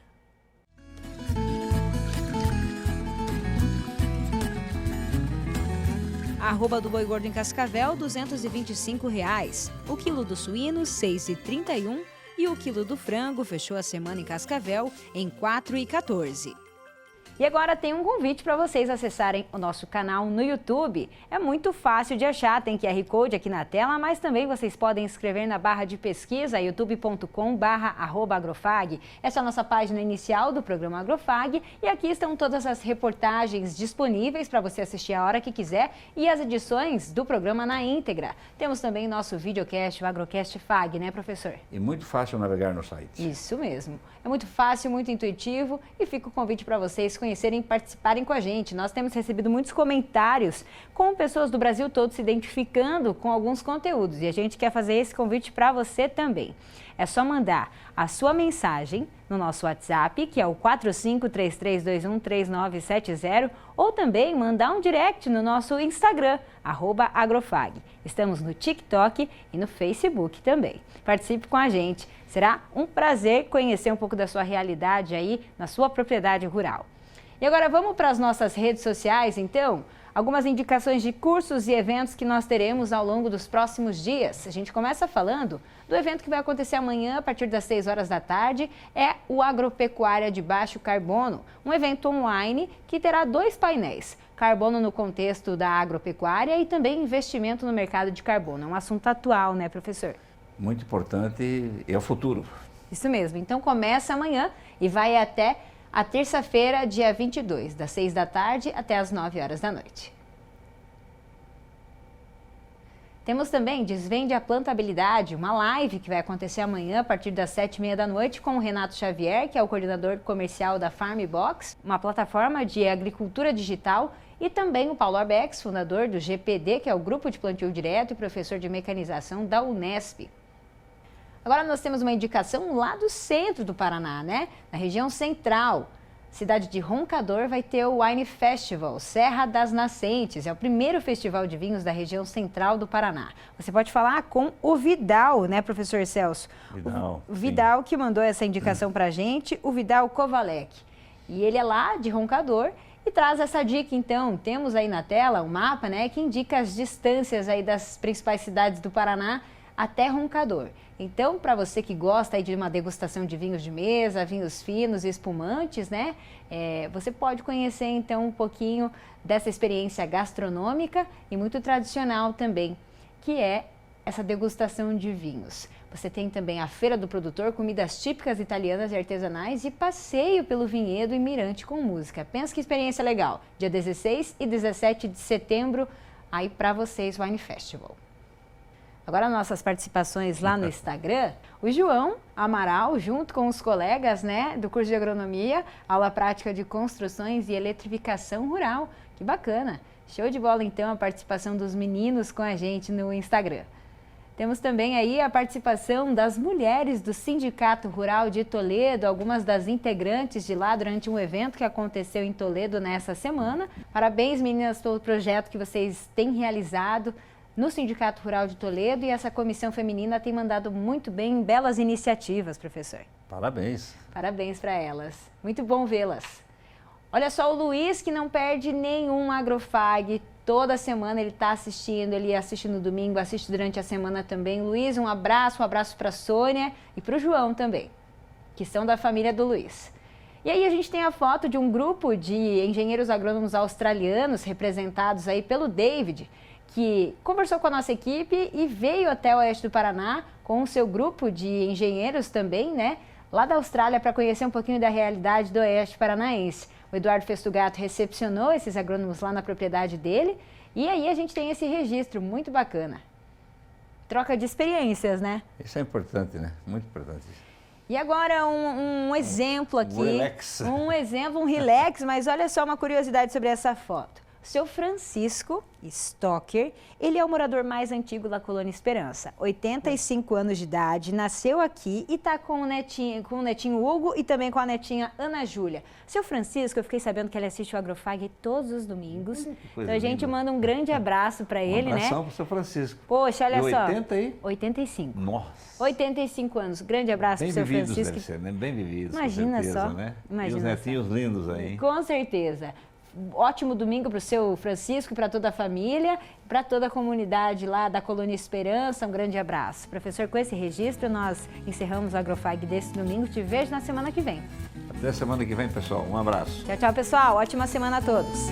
A arroba do boi gordo em Cascavel, R$ 225. O quilo do suíno, R$ 6,31. E o quilo do frango fechou a semana em Cascavel em R$ 4,14. E agora tem um convite para vocês acessarem o nosso canal no YouTube. É muito fácil de achar, tem QR Code aqui na tela, mas também vocês podem escrever na barra de pesquisa youtube.com/agrofag. Essa é a nossa página inicial do programa Agrofag e aqui estão todas as reportagens disponíveis para você assistir a hora que quiser e as edições do programa na íntegra. Temos também nosso videocast, o Agrocast FAG, né, professor? E muito fácil navegar no site. Isso mesmo. É muito fácil, muito intuitivo e fica o convite para vocês conhecerem e participarem com a gente. Nós temos recebido muitos comentários com pessoas do Brasil todo se identificando com alguns conteúdos e a gente quer fazer esse convite para você também. É só mandar a sua mensagem no nosso WhatsApp, que é o 4533213970, ou também mandar um direct no nosso Instagram, @agrofag. Estamos no TikTok e no Facebook também. Participe com a gente. Será um prazer conhecer um pouco da sua realidade aí na sua propriedade rural. E agora vamos para as nossas redes sociais, então? Algumas indicações de cursos e eventos que nós teremos ao longo dos próximos dias. A gente começa falando do evento que vai acontecer amanhã, a partir das 6 horas da tarde, é o Agropecuária de Baixo Carbono, um evento online que terá 2 painéis. Carbono no contexto da agropecuária e também investimento no mercado de carbono. É um assunto atual, né, professor? Muito importante e é o futuro. Isso mesmo. Então começa amanhã e vai até a terça-feira, dia 22, das 6 da tarde até as 9 horas da noite. Temos também Desvende a Plantabilidade, uma live que vai acontecer amanhã a partir das 7h30 da noite com o Renato Xavier, que é o coordenador comercial da Farm Box, uma plataforma de agricultura digital, e também o Paulo Arbex, fundador do GPD, que é o Grupo de Plantio Direto e professor de mecanização da Unesp. Agora nós temos uma indicação lá do centro do Paraná, né? Na região central. cidade de Roncador vai ter o Wine Festival, Serra das Nascentes. É o primeiro festival de vinhos da região central do Paraná. Você pode falar com o Vidal, né, professor Celso? Vidal. O Vidal que mandou essa indicação pra gente, o Vidal Kovalek. E ele é lá de Roncador e traz essa dica, então. Temos aí na tela um mapa, né, que indica as distâncias aí das principais cidades do Paraná até Roncador. Então, para você que gosta aí de uma degustação de vinhos de mesa, vinhos finos e espumantes, né, você pode conhecer, então, um pouquinho dessa experiência gastronômica e muito tradicional também, que é essa degustação de vinhos. Você tem também a Feira do Produtor, comidas típicas italianas e artesanais e passeio pelo vinhedo e mirante com música. Pensa que experiência legal. Dia 16 e 17 de setembro, aí para vocês, Wine Festival. Agora, nossas participações lá no Instagram, o João Amaral, junto com os colegas, né, do curso de agronomia, aula prática de construções e eletrificação rural. Que bacana! Show de bola, então, a participação dos meninos com a gente no Instagram. Temos também aí a participação das mulheres do Sindicato Rural de Toledo, algumas das integrantes de lá durante um evento que aconteceu em Toledo nessa semana. Parabéns, meninas, pelo projeto que vocês têm realizado no Sindicato Rural de Toledo, e essa comissão feminina tem mandado muito bem, belas iniciativas, professor. Parabéns. Parabéns para elas. Muito bom vê-las. Olha só, o Luiz, que não perde nenhum Agrofag, toda semana ele está assistindo, ele assiste no domingo, assiste durante a semana também. Luiz, um abraço para a Sônia e para o João também, que são da família do Luiz. E aí a gente tem a foto de um grupo de engenheiros agrônomos australianos, representados aí pelo David, que conversou com a nossa equipe e veio até o oeste do Paraná com o seu grupo de engenheiros também, né, lá da Austrália, para conhecer um pouquinho da realidade do oeste paranaense. O Eduardo Festugato recepcionou esses agrônomos lá na propriedade dele e aí a gente tem esse registro muito bacana. Troca de experiências, né? Isso é importante, né? Muito importante. E agora um exemplo aqui. Um relax. Um relax, mas olha só uma curiosidade sobre essa foto. Seu Francisco Stocker, ele é o morador mais antigo da Colônia Esperança, 85 anos de idade, nasceu aqui e está com o netinho Hugo e também com a netinha Ana Júlia. Seu Francisco, eu fiquei sabendo que ele assiste o Agrofag todos os domingos, então a gente manda um grande abraço para ele, né? Um abração para o seu Francisco. Poxa, olha só. 80 aí? 85. Nossa. 85 anos, grande abraço para o seu Francisco. Deve ser, né? Bem vividos, imagina com certeza, só. Né? Imagina e os netinhos só. Lindos aí. Hein? Com certeza. Ótimo domingo para o seu Francisco, para toda a família, para toda a comunidade lá da Colônia Esperança. Um grande abraço. Professor, com esse registro, nós encerramos o Agrofag desse domingo. Te vejo na semana que vem. Até semana que vem, pessoal. Um abraço. Tchau, tchau, pessoal. Ótima semana a todos.